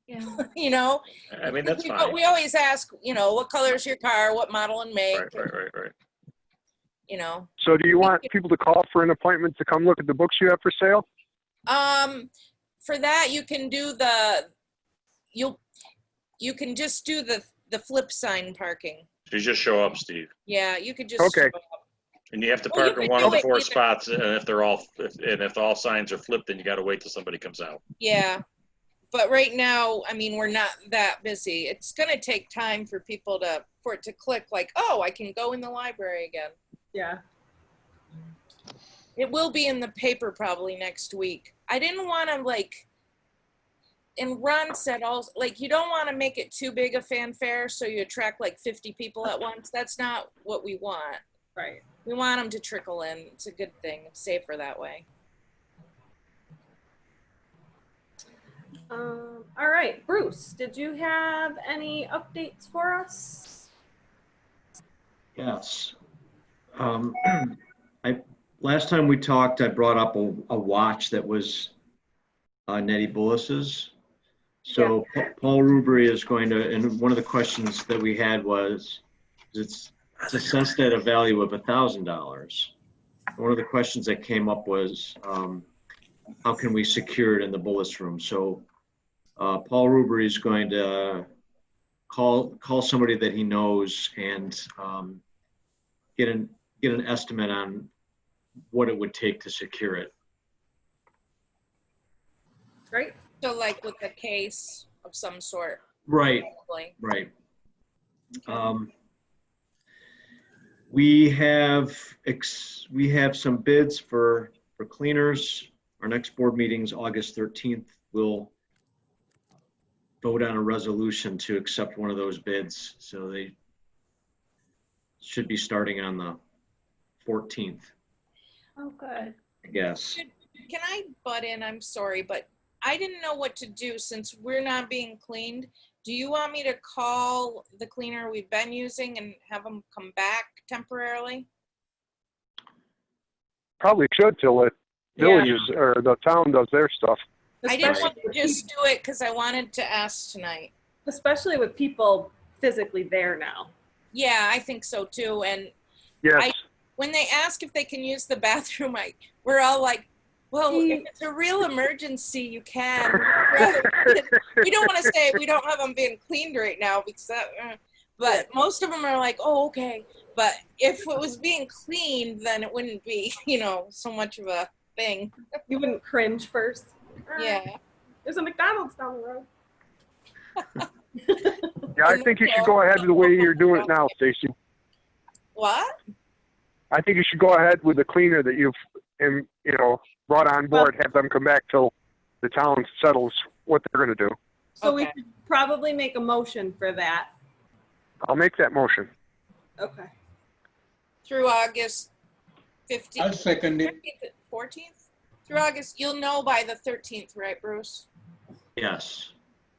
Yeah. You know, I mean, that's but fine. we always ask, you know, what color is your car, what model and make, Right. you know. So do you want people to call for an appointment to come look at the books you have for sale? For that, you can do you can just do the flip sign parking. You just show up, Steve. Yeah, you could just. Okay. show up. And you have to Well, you park in could one do of the it 4 either- spots, and if all signs are flipped, then you got to wait till somebody comes out. Yeah, but right now, I mean, we're not that busy. It's gonna take time for people for it to click. Like, oh, I can go in the library again. Yeah. It will be in the paper probably next week. I didn't want to and Ron said also, you don't want to make it too big a fanfare so you attract 50 people at once. That's not what we want. Right. We want them to trickle in. It's a good thing. It's safer that way. All right, Bruce, did you have any updates for us? Yes. Last time we talked, I brought up a watch that was Nettie Bullis's. So Paul Rubery is going to, and one of the questions that we had was, it's assessed at a value of $1,000. One of the questions that came up was, how can we secure it in the Bullis room? So Paul Rubery is going to call somebody that he knows and get an estimate on what it would take to secure it. Great. So with a case of some sort. Right. Probably. Right. We have some bids for cleaners. Our next board meeting's August 13th. We'll vote on a resolution to accept one of those bids. So they should be starting on the 14th, Oh, good. I guess. Can I butt in? I'm sorry, but I didn't know what to do since we're not being cleaned. Do you want me to call the cleaner we've been using and have them come back temporarily? Probably should till the village or the town does their stuff. I didn't Especially want to with just do it because I wanted to ask tonight. especially with people physically there now. Yeah, I think so too. And Yes. when they ask if they can use the bathroom, we're all like, well, if it's a real emergency, you can. We don't want to say we don't have them being cleaned right now because that, but most of them are like, oh, okay. But if it was being cleaned, then it wouldn't be, so much of a thing. You wouldn't cringe first. Yeah. There's a McDonald's down the road. Yeah, I think you should go ahead the way you're doing it now, Stacy. What? I think you should go ahead with the cleaner that you've, brought on board. Have them come back till the town settles what they're going to do. So we Okay. should probably make a motion for that. I'll make that motion. Okay. Through August 15th. I'll second it. 14th? Through August, you'll know by the 13th, right, Bruce? Yes.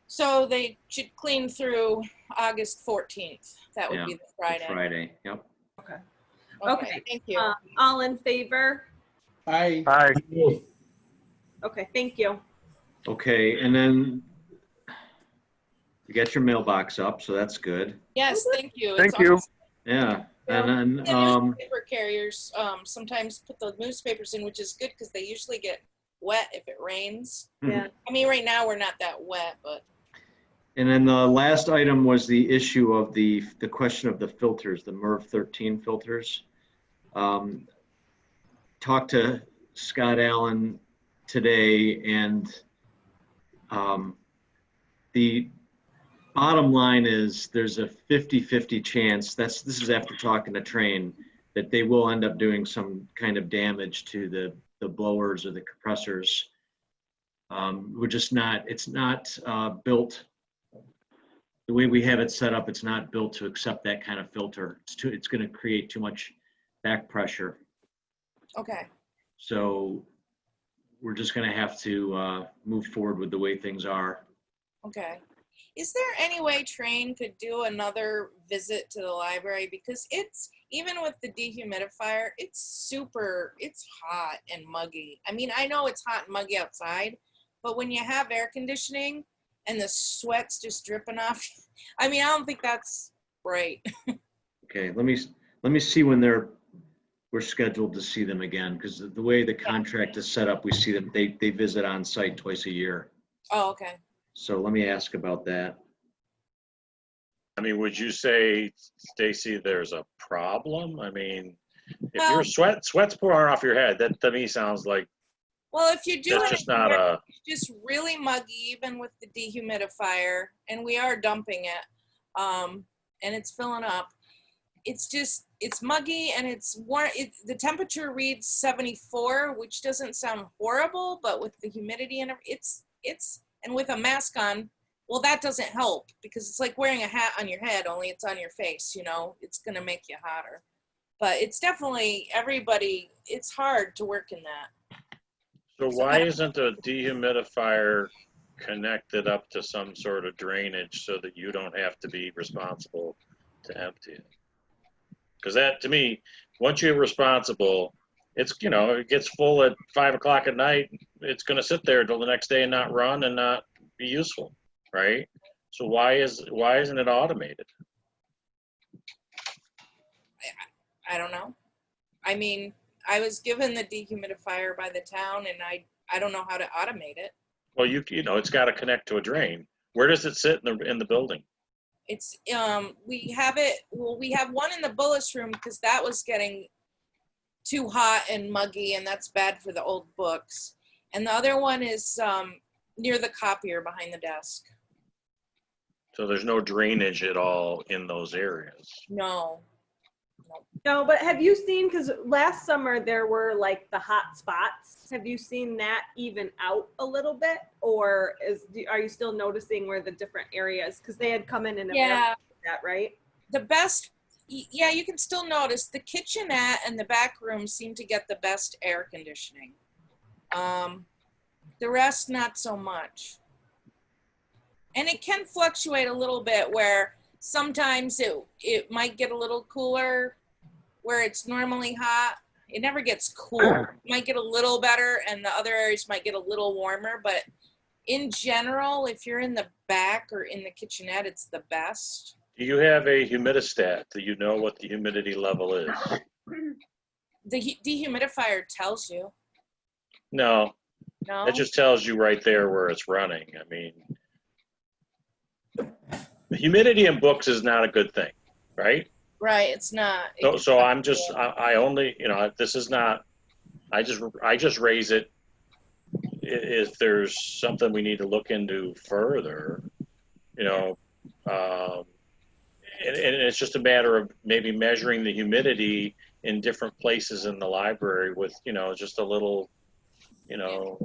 So they should clean through August 14th. That would Yeah, be the Friday. Friday. Yep. Okay. Thank you. All in favor? Aye. Aye. Okay, thank you. Okay, and then you got your mailbox up, so that's good. Yes, thank you. Thank It's you. awesome. Yeah, and then The newspaper carriers sometimes put the newspapers in, which is good because they usually get wet if it rains. Yeah. I mean, right now we're not that wet, but And then the last item was the issue of the question of the filters, the MERV 13 filters. Talked to Scott Allen today, and the bottom line is there's a 50-50 chance, this is after talking to Train, that they will end up doing some kind of damage to the blowers or the compressors. We're just not, it's not built, the way we have it set up, it's not built to accept that kind of filter. It's going to create too much back pressure. Okay. So we're just going to have to move forward with the way things are. Okay. Is there any way Train could do another visit to the library? Because it's, even with the dehumidifier, it's hot and muggy. I mean, I know it's hot and muggy outside, but when you have air conditioning and the sweat's just dripping off, I mean, I don't think that's right. Okay, let me see when we're scheduled to see them again, because the way the contract is set up, we see them, they visit on site twice a year. Oh, okay. So let me ask about that. I mean, would you say, Stacy, there's a problem? I mean, if Well- your sweat's pouring off your head, that to me sounds like Well, if you're doing that's just it not here, a, it's just really muggy, even with the dehumidifier, and we are dumping it, and it's filling up. It's muggy, and it's warm. The temperature reads 74, which doesn't sound horrible, but with the humidity and it's and with a mask on, well, that doesn't help, because it's like wearing a hat on your head, only it's on your face, you know, it's gonna make you hotter. But it's definitely, it's hard to work in that. so why isn't a dehumidifier connected up to some sort of drainage so that you don't have to be responsible to empty it? Because that, to me, once you're responsible, it's, you know, it gets full at 5 o'clock at night, it's going to sit there until the next day and not run and not be useful, right? So why isn't it automated? I don't know. I mean, I was given the dehumidifier by the town, and I don't know how to automate it. Well, you know, it's got to connect to a drain. Where does it sit in the building? It's we have one in the Bullis room, because that was getting too hot and muggy, and that's bad for the old books. And the other one is near the copier behind the desk. So there's no drainage at all in those areas. No. No, but have you seen, because last summer there were like the hot spots, have you seen that even out a little bit? Or are you still noticing where the different areas, because they had come in and Yeah. that, right? The best, yeah, you can still notice the kitchenette and the back room seem to get the best air conditioning. The rest, not so much. And it can fluctuate a little bit, where sometimes it might get a little cooler where it's normally hot. It never gets cool. It might get a little better, and the other areas might get a little warmer. But in general, if you're in the back or in the kitchenette, it's the best. Do you have a humidistat? Do you know what the humidity level is? The dehumidifier tells you. No, No? it just tells you right there where it's running. I mean, the humidity in books is not a good thing, right? Right, it's not. So I'm just, I only, you know, this is not, I just raise it if there's something we need to look into further, you know, and it's just a matter of maybe measuring the humidity in different places in the library with, you know, just a little, you know,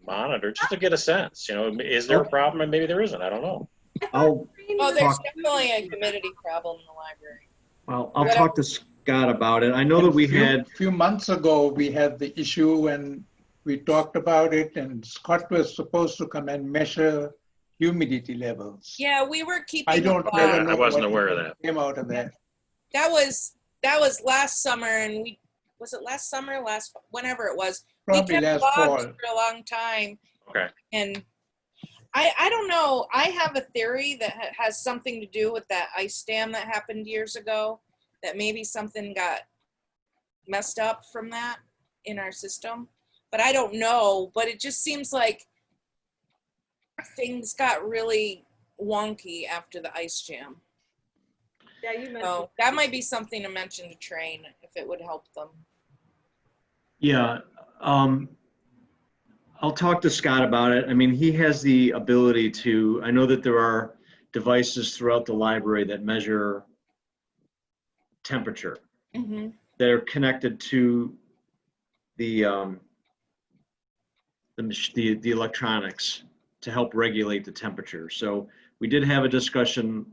monitor, just to get a sense, you know, is there a problem? And maybe there isn't, I don't know. Oh, there's definitely a humidity problem in the library. Well, I'll talk to Scott about it. I know that we had. A few months ago, we had the issue and we talked about it, and Scott was supposed to come and measure humidity levels. Yeah, we were keeping. I don't ever know. I wasn't what aware of that. came out of that. That was last summer, and was it last summer, whenever it was. Probably we kept last logs fall. for a long time. Okay. And I don't know. I have a theory that has something to do with that ice dam that happened years ago, that maybe something got messed up from that in our system. But I don't know. But it just seems like things got really wonky after the ice jam. Yeah, you mentioned. So that might be something to mention to train if it would help them. Yeah, I'll talk to Scott about it. I mean, he has the ability to, I know that there are devices throughout the library that measure temperature Mm-hmm. that are connected to the electronics to help regulate the temperature. So we did have a discussion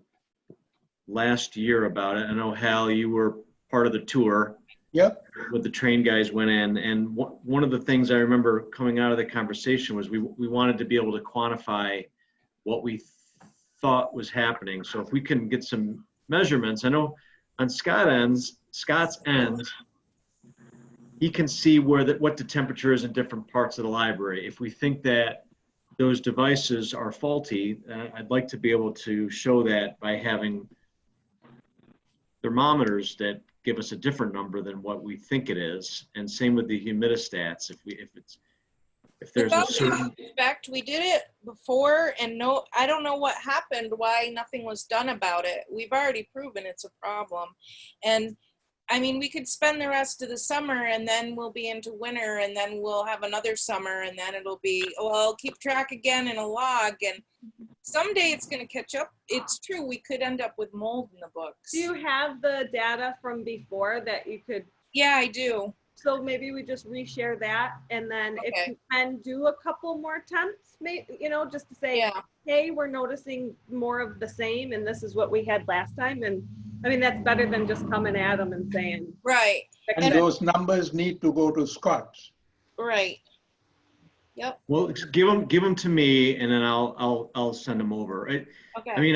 last year about it. I know, Hal, you were part of the tour. Yep. With the train guys went in, and one of the things I remember coming out of the conversation was we wanted to be able to quantify what we thought was happening. So if we can get some measurements, I know on Scott's end, he can see what the temperature is in different parts of the library. If we think that those devices are faulty, I'd like to be able to show that by having thermometers that give us a different number than what we think it is, and same with the humidistats. If there's a certain, In fact, we did it before, and no, I don't know what happened, why nothing was done about it. We've already proven it's a problem, and I mean, we could spend the rest of the summer, and then we'll be into winter, and then we'll have another summer, and then it'll be, well, keep track again in a log, and someday it's going to catch up. It's true, we could end up with mold in the books. Do you have the data from before that you could? Yeah, I do. So maybe we just reshare that, and then if Okay. you can do a couple more attempts, maybe, you know, just to say, Yeah. hey, we're noticing more of the same, and this is what we had last time. And I mean, that's better than just coming at them and saying. Right. fix And it. those numbers need to go to Scott. Right. Yep. well, give them to me, and then I'll send them over. Okay. I mean,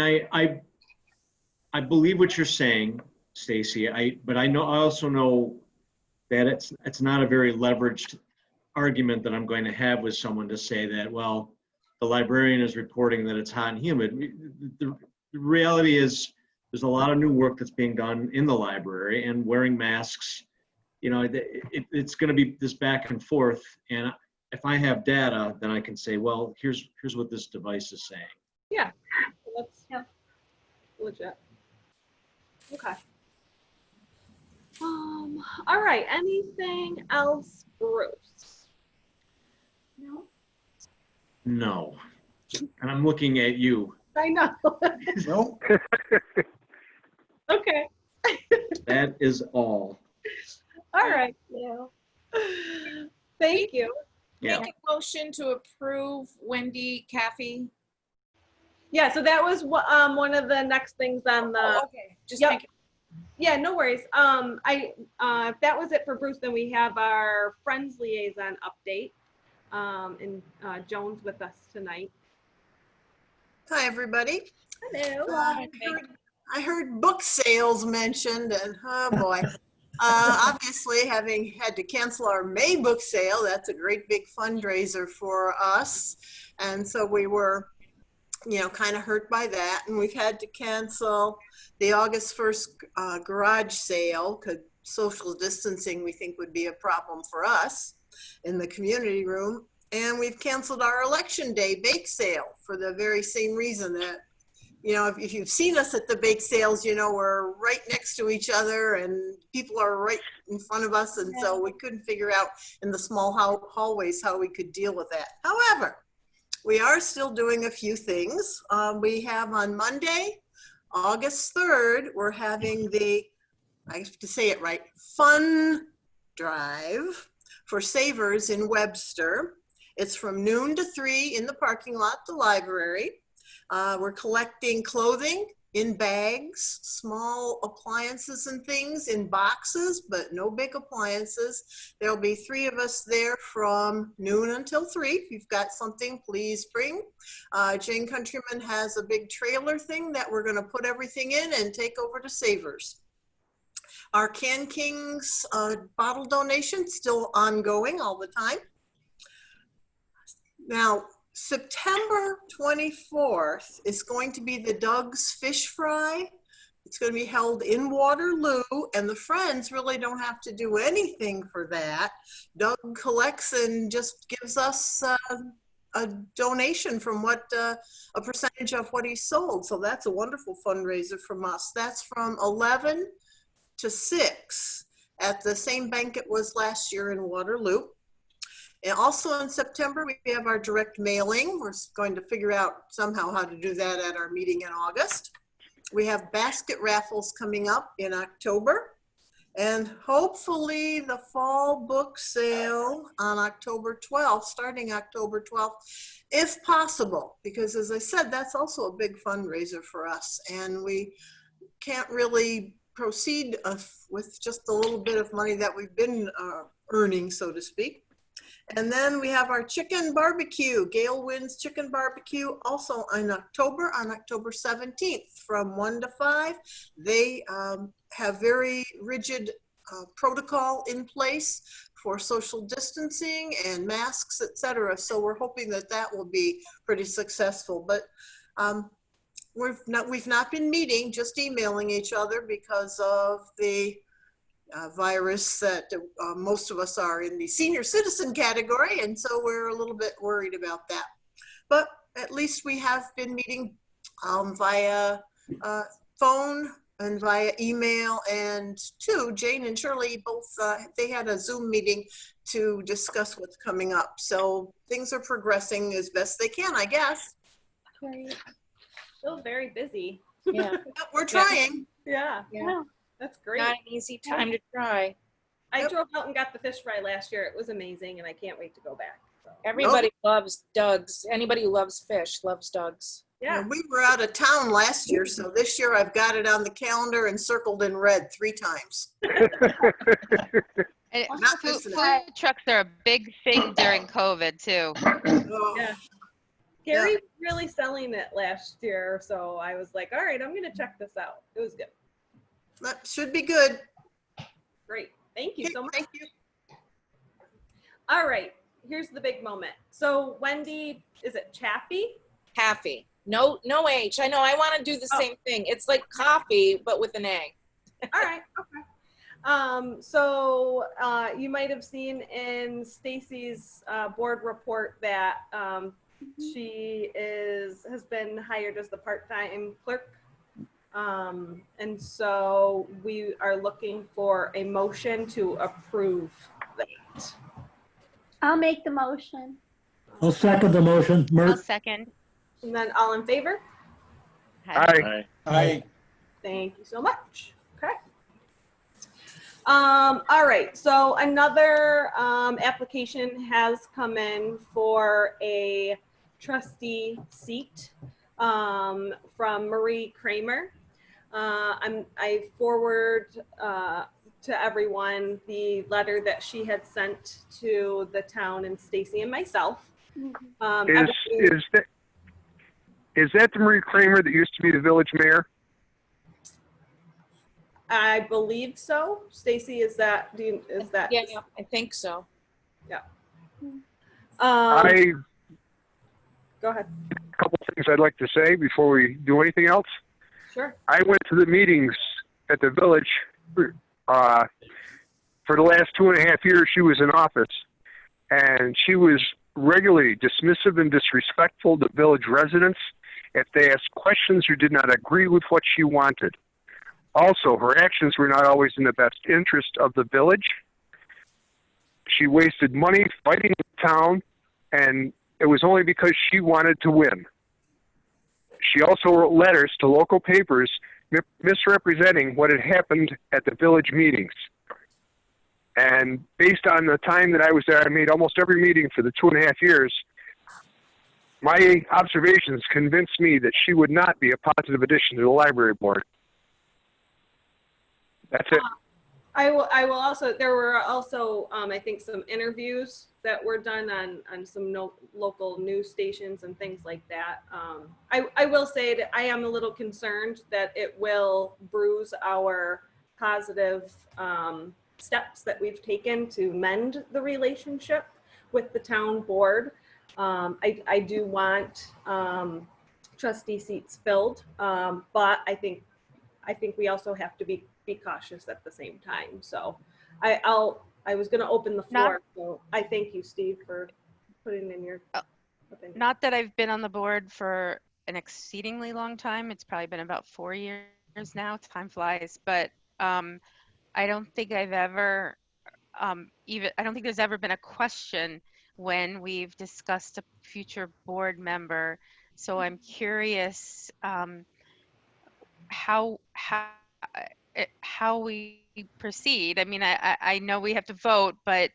I believe what you're saying, Stacy. But I also know that it's not a very leveraged argument that I'm going to have with someone to say that, well, the librarian is reporting that it's hot and humid. The reality is there's a lot of new work that's being done in the library, and wearing masks, you know, it's going to be this back and forth. And if I have data, then I can say, well, here's what this device is saying. Yeah, that's legit. Okay. All right, anything else, Bruce? No. No. And I'm looking at you. I know. No? Okay. That is all. All right. Yeah. Thank you. Yeah. Make a motion to approve Wendy Caffey. Yeah, so that was one of the next things on the. Okay. Just Yep. make it. Yeah, no worries. If that was it for Bruce, then we have our Friends Liaison update. And Joan's with us tonight. Hi, everybody. Hello. I heard book sales mentioned, and oh boy. Obviously, having had to cancel our May book sale, that's a great big fundraiser for us. And so we were, you know, kind of hurt by that. And we've had to cancel the August 1st garage sale because social distancing, we think, would be a problem for us in the community room. And we've canceled our election day bake sale for the very same reason that, you know, if you've seen us at the bake sales, you know, we're right next to each other and people are right in front of us. And so we couldn't figure out in the small hallways how we could deal with that. However, we are still doing a few things. We have on Monday, August 3rd, we're having the, I have to say it right, fun drive for Savers in Webster. It's from noon to 3 in the parking lot at the library. We're collecting clothing in bags, small appliances and things in boxes, but no big appliances. There'll be 3 of us there from noon until 3. If you've got something, please bring. Jane Countryman has a big trailer thing that we're gonna put everything in and take over to Savers. Our Can Kings bottle donation still ongoing all the time. Now, September 24th is going to be the Doug's Fish Fry. It's going to be held in Waterloo, and the Friends really don't have to do anything for that. Doug collects and just gives us a donation from what a percentage of what he sold. So that's a wonderful fundraiser from us. That's from 11 to 6 at the same bank it was last year in Waterloo. And also in September, we have our direct mailing. We're going to figure out somehow how to do that at our meeting in August. We have basket raffles coming up in October. And hopefully the fall book sale on October 12th, starting October 12th, if possible, because as I said, that's also a big fundraiser for us. And we can't really proceed with just a little bit of money that we've been earning, so to speak. And then we have our chicken barbecue, Gale Wins Chicken Barbecue, also on October 17th from 1 to 5. They have very rigid protocol in place for social distancing and masks, etc. So we're hoping that that will be pretty successful. But we've not been meeting, just emailing each other because of the virus that most of us are in the senior citizen category, and so we're a little bit worried about that. But at least we have been meeting via phone and via email, and Jane and Shirley both, they had a Zoom meeting to discuss what's coming up. So things are progressing as best they can, I guess. Great. Still very busy. Yeah. We're trying. Yeah. Yeah. That's great. Not an easy time to try. I drove out and got the fish fry last year. It was amazing, and I can't wait to go back. So. Everybody loves Doug's. Anybody who loves fish loves Doug's. Yeah. We were out of town last year, so this year I've got it on the calendar and circled in red 3 times. And Not food missing it. trucks are a big thing during COVID too. Oh, Yeah. Gary was really selling it last year, so I was like, all right, I'm going to check this out. It was good. that should be good. Great. Thank you so much. Thank you. All right. Here's the big moment. So Wendy, is it Chaffee? Happy. No H. I know. I want to do the same thing. It's like coffee, but with an A. All right. Okay. So you might have seen in Stacy's board report that she has been hired as the part-time clerk. And so we are looking for a motion to approve that. I'll make the motion. I'll second the motion. I'll Mert, second. And then all in favor? Hi. Aye. Thank you so much. Okay. All right. So another application has come in for a trustee seat from Marie Kramer. I forward to everyone the letter that she had sent to the town and Stacy and myself. Is that the Marie Kramer that used to be the village mayor? I believe so. Stacy, is that? Yeah, I think so. Yeah. I Go ahead. a couple things I'd like to say before we do anything else. Sure. I went to the meetings at the village for the last 2.5 years she was in office, and she was regularly dismissive and disrespectful to village residents if they asked questions or did not agree with what she wanted. Also, her actions were not always in the best interest of the village. She wasted money fighting the town, and it was only because she wanted to win. She also wrote letters to local papers misrepresenting what had happened at the village meetings. And based on the time that I was there, I made almost every meeting for the 2.5 years. My observations convinced me that she would not be a positive addition to the library board. That's it. I will also, there were also, I think, some interviews that were done on some local news stations and things like that. I will say that I am a little concerned that it will bruise our positive steps that we've taken to mend the relationship with the town board. I do want trustee seats filled, but I think we also have to be cautious at the same time. So I was going to open the floor. So I thank you, Steve, for putting in your. Not that I've been on the board for an exceedingly long time. It's probably been about 4 years now. Time flies, but I don't think I've ever I don't think there's ever been a question when we've discussed a future board member. So I'm curious how we proceed. I mean, I know we have to vote, but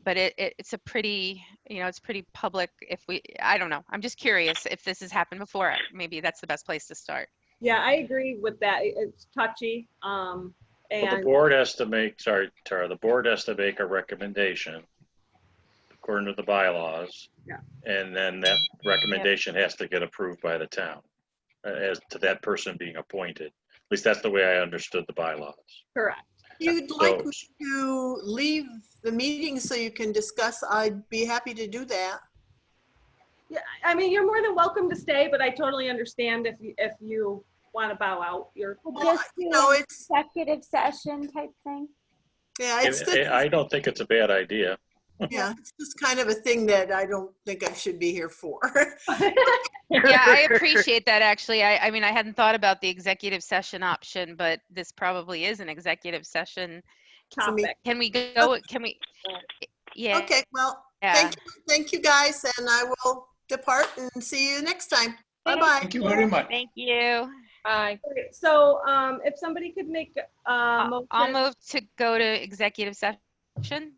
it's a pretty, it's pretty public if I don't know. I'm just curious if this has happened before. Maybe that's the best place to start. Yeah, I agree with that. It's touchy. Well, the And board has to make, sorry, Tara, the board has to make a recommendation according to the bylaws. Yeah. And then that recommendation has to get approved by the town as to that person being appointed. At least that's the way I understood the bylaws. correct. If you'd like me to leave the meeting so you can discuss, I'd be happy to do that. Yeah, I mean, you're more than welcome to stay, but I totally understand if you want to bow out. Just do No, an it's, executive session type thing. yeah, it's just, I don't think it's a bad idea. yeah, it's just kind of a thing that I don't think I should be here for. Yeah, I appreciate that actually. I mean, I hadn't thought about the executive session option, but this probably is an executive session. Topic. Can we go, can we, yeah. Okay, well, Yeah. thank you guys, and I will depart and see you next time. Bye-bye. Thank you very much. Thank you. Bye. Okay, so if somebody could make a motion. I'll move to go to executive session.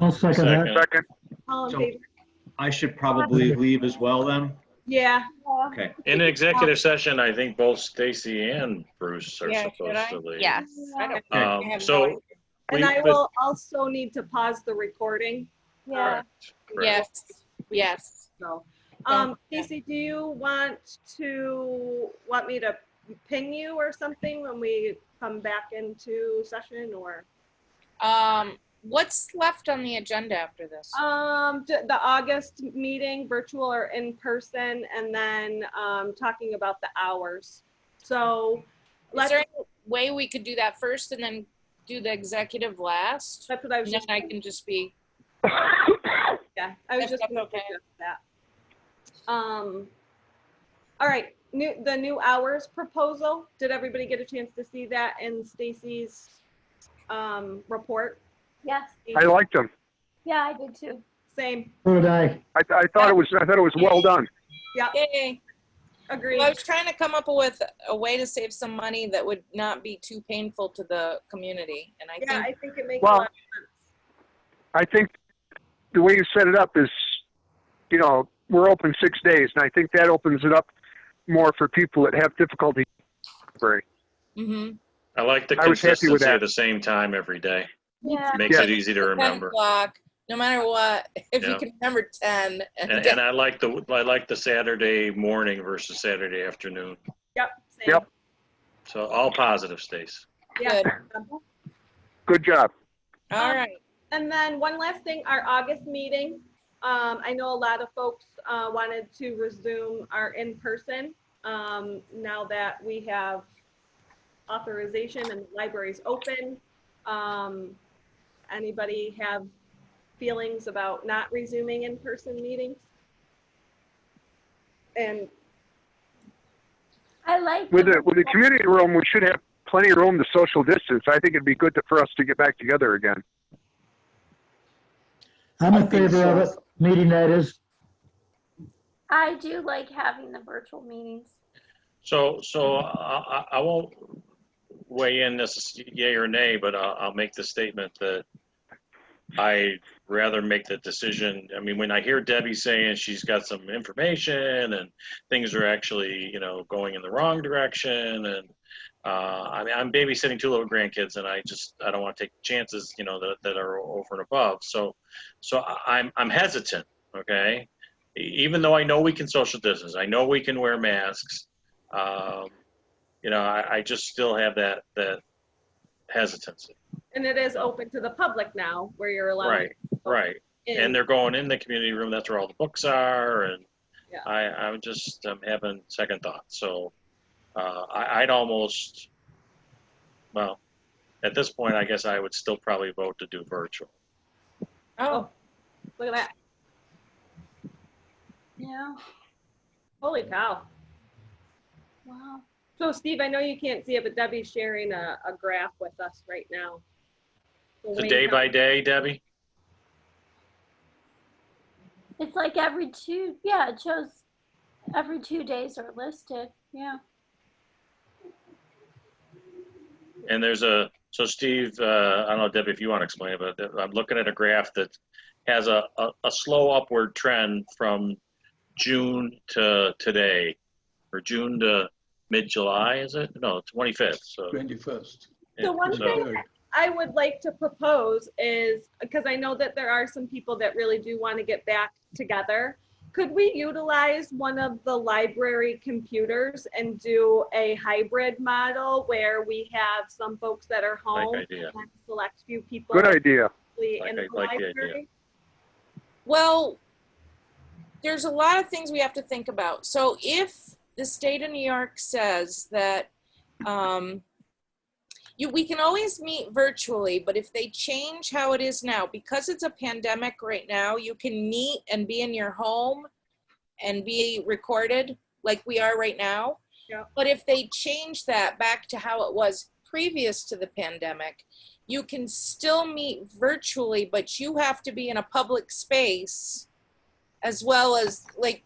I'll second that. Second. All in So- favor? I should probably leave as well then? Yeah. Okay. In executive session, I think both Stacy and Bruce are Yeah, should supposed I? to leave. Yes. I don't Okay. have So, And I but- will also need to pause the recording. Yeah. correct, correct. Yes. So, Yeah. Casey, do you want me to ping you or something when we come back into session, or? What's left on the agenda after this? The August meeting, virtual or in person, and then talking about the hours. So Is let's, there any way we could do that first and then do the executive last? that's what I was And then just, I can just be, yeah, I was if just that's gonna okay. suggest that. All right, the new hours proposal. Did everybody get a chance to see that in Stacy's report? Yes. I liked them. Yeah, I did too. Same, So did I. I thought it was well done. yeah, yay. agreed. Well, I was trying to come up with a way to save some money that would not be too painful to the community. And I Yeah, think I think it makes a Well- lot of sense. I think the way you set it up is, we're open 6 days, and I think that opens it up more for people that have difficulty. mhm. I like the I was happy with consistency that. at the same time every day. Yeah. Makes Yeah. it easy to 10 remember. o'clock, no matter what, if you Yeah. can remember 10. And I like the Saturday morning versus Saturday afternoon. Yep, same. Yep. So all positive, Stace. Yeah. Good. Good job. All right. And then one last thing, our August meeting. I know a lot of folks wanted to resume our in-person now that we have authorization and the library's open. Anybody have feelings about not resuming in-person meetings? And I like With the community room, we should have plenty of room to social distance. I think it'd be good for us to get back together again. I'm I in think favor of it, so. meeting that is. I do like having the virtual meetings. so I won't weigh in this yay or nay, but I'll make the statement that I'd rather make the decision. I mean, when I hear Debbie saying she's got some information and things are actually, going in the wrong direction, and I mean, I'm babysitting 2 little grandkids, and I don't want to take chances, that are over and above. So I'm hesitant. Okay, even though I know we can social distance, I know we can wear masks. I just still have that hesitancy. and it is open to the public now, where you're allowed. Right. And they're going in the community room. That's where all the books are, and Yeah. I'm having second thoughts. So I'd almost, well, at this point, I guess I would still probably vote to do virtual. Oh, Look at that. Yeah. Holy cow. Wow. So Steve, I know you can't see it, but Debbie's sharing a graph with us right now. So day by day, Debbie? It's like every two, yeah, it shows every 2 days are listed. Yeah. And there's so Steve, I don't know, Debbie, if you want to explain it, but I'm looking at a graph that has a slow upward trend from June to today, or June to mid-July, is it? No, 25th. So 21st. So one thing I would like to propose is, because I know that there are some people that really do want to get back together, could we utilize one of the library computers and do a hybrid model where we have some folks that are home idea. and select few people Good idea. in the like the idea. library? Well, there's a lot of things we have to think about. So if the state of New York says that we can always meet virtually, but if they change how it is now, because it's a pandemic right now, you can meet and be in your home and be recorded like we are right now. Yeah. But if they change that back to how it was previous to the pandemic, you can still meet virtually, but you have to be in a public space, as well as, like,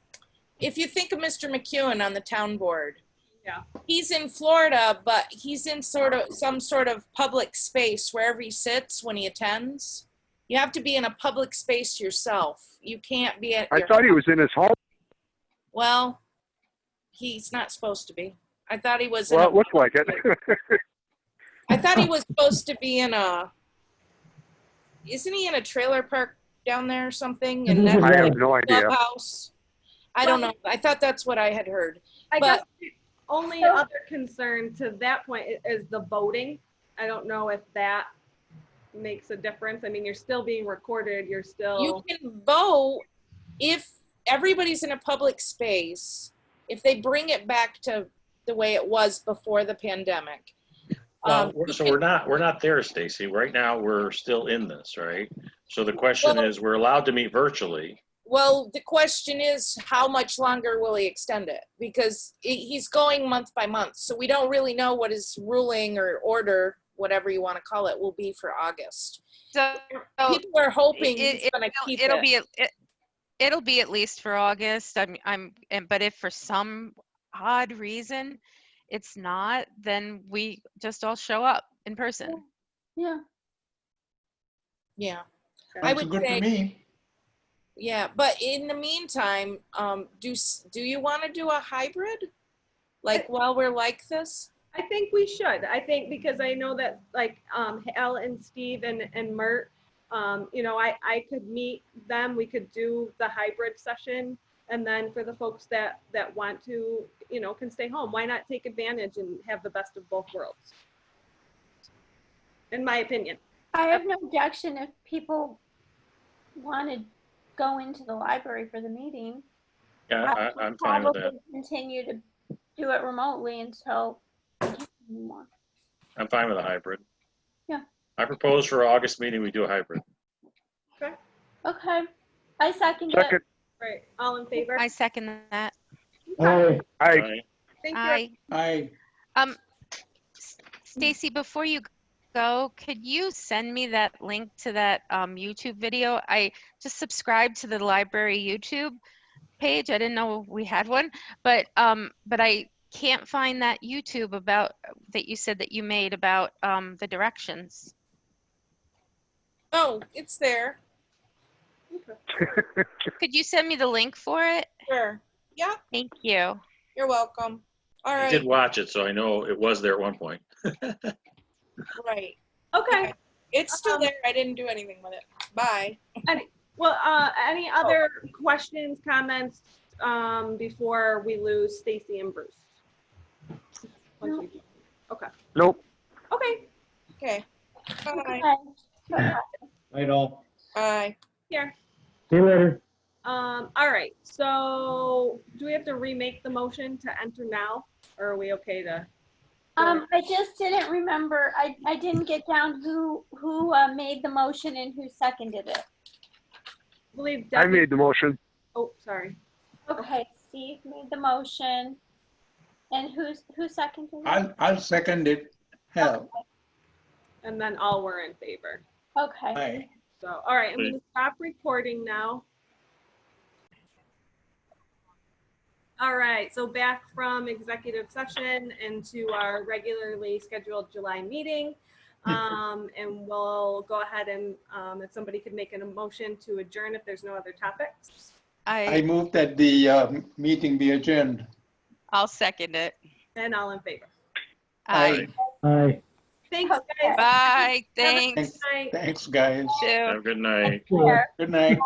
if you think of Mr. McEwen on the town board, Yeah. he's in Florida, but he's in some sort of public space wherever he sits when he attends. You have to be in a public space yourself. You can't be at I your thought he was in his home. Well, he's not supposed to be. I thought he was Well, it looked like it. I thought he was supposed to be in isn't he in a trailer park down there or something? And that I have no idea. clubhouse. I don't know. I thought that's what I had heard. I But- guess the only other concern to that point is the voting. I don't know if that makes a difference. I mean, you're still being recorded. You're still. You can vote if everybody's in a public space, if they bring it back to the way it was before the pandemic. Well, so we're not there, Stacy. Right now, we're still in this, right? So the question is, we're allowed to meet virtually. Well, the question is, how much longer will he extend it? Because he's going month by month. So we don't really know what his ruling or order, whatever you want to call it, will be for August. So People are hoping he's going to keep it. It'll be at least for August. But if for some odd reason it's not, then we just all show up in person. Yeah. Yeah. I would good say, to me. Yeah, but in the meantime, do you want to do a hybrid? Like while we're like this? I think we should. I think because I know that like Hal and Steve and Mert, you know, I could meet them. We could do the hybrid session. And then for the folks that want to, you know, can stay home. Why not take advantage and have the best of both worlds? In my opinion. I have no objection if people want to go into the library for the meeting. Yeah, I'm fine with that. Probably continue to do it remotely until we can't anymore. I'm fine with a hybrid. Yeah. I propose for August meeting, we do a hybrid. Okay. I second Second. it. Right. All in favor? I second that. Aye. I Thank you. Aye. I Stacy, before you go, could you send me that link to that YouTube video? I just subscribed to the library YouTube page. I didn't know we had one, but I can't find that YouTube about that you said that you made about the directions. Oh, it's there. Could you send me the link for it? Sure. Yeah, Thank you. you're welcome. All I right. did watch it, so I know it was there at one point. Right. Okay. It's still there. I didn't do anything with it. Bye. Well, any other questions, comments before we lose Stacy and Bruce? No. Okay. nope. Okay. Okay. Bye. Okay. Night all. Bye. Here. See you later. All right. So do we have to remake the motion to enter now, or are we okay to? I just didn't remember. I didn't get down who made the motion and who seconded it. I believe I Debbie. made the motion. Oh, sorry. Okay, Steve made the motion. And who seconded it? I'll second it. Hell, And then all were in favor. Okay. aye. So, all right, I'm going to stop recording now. All right, so back from executive session into our regularly scheduled July meeting. And we'll go ahead and if somebody could make a motion to adjourn if there's no other topics. I move that the meeting be adjourned. I'll second it. And all in favor. Aye. Aye. Thanks, guys. Bye, Have a good thanks. night. Thanks, guys. Too. Have a good night. Good night.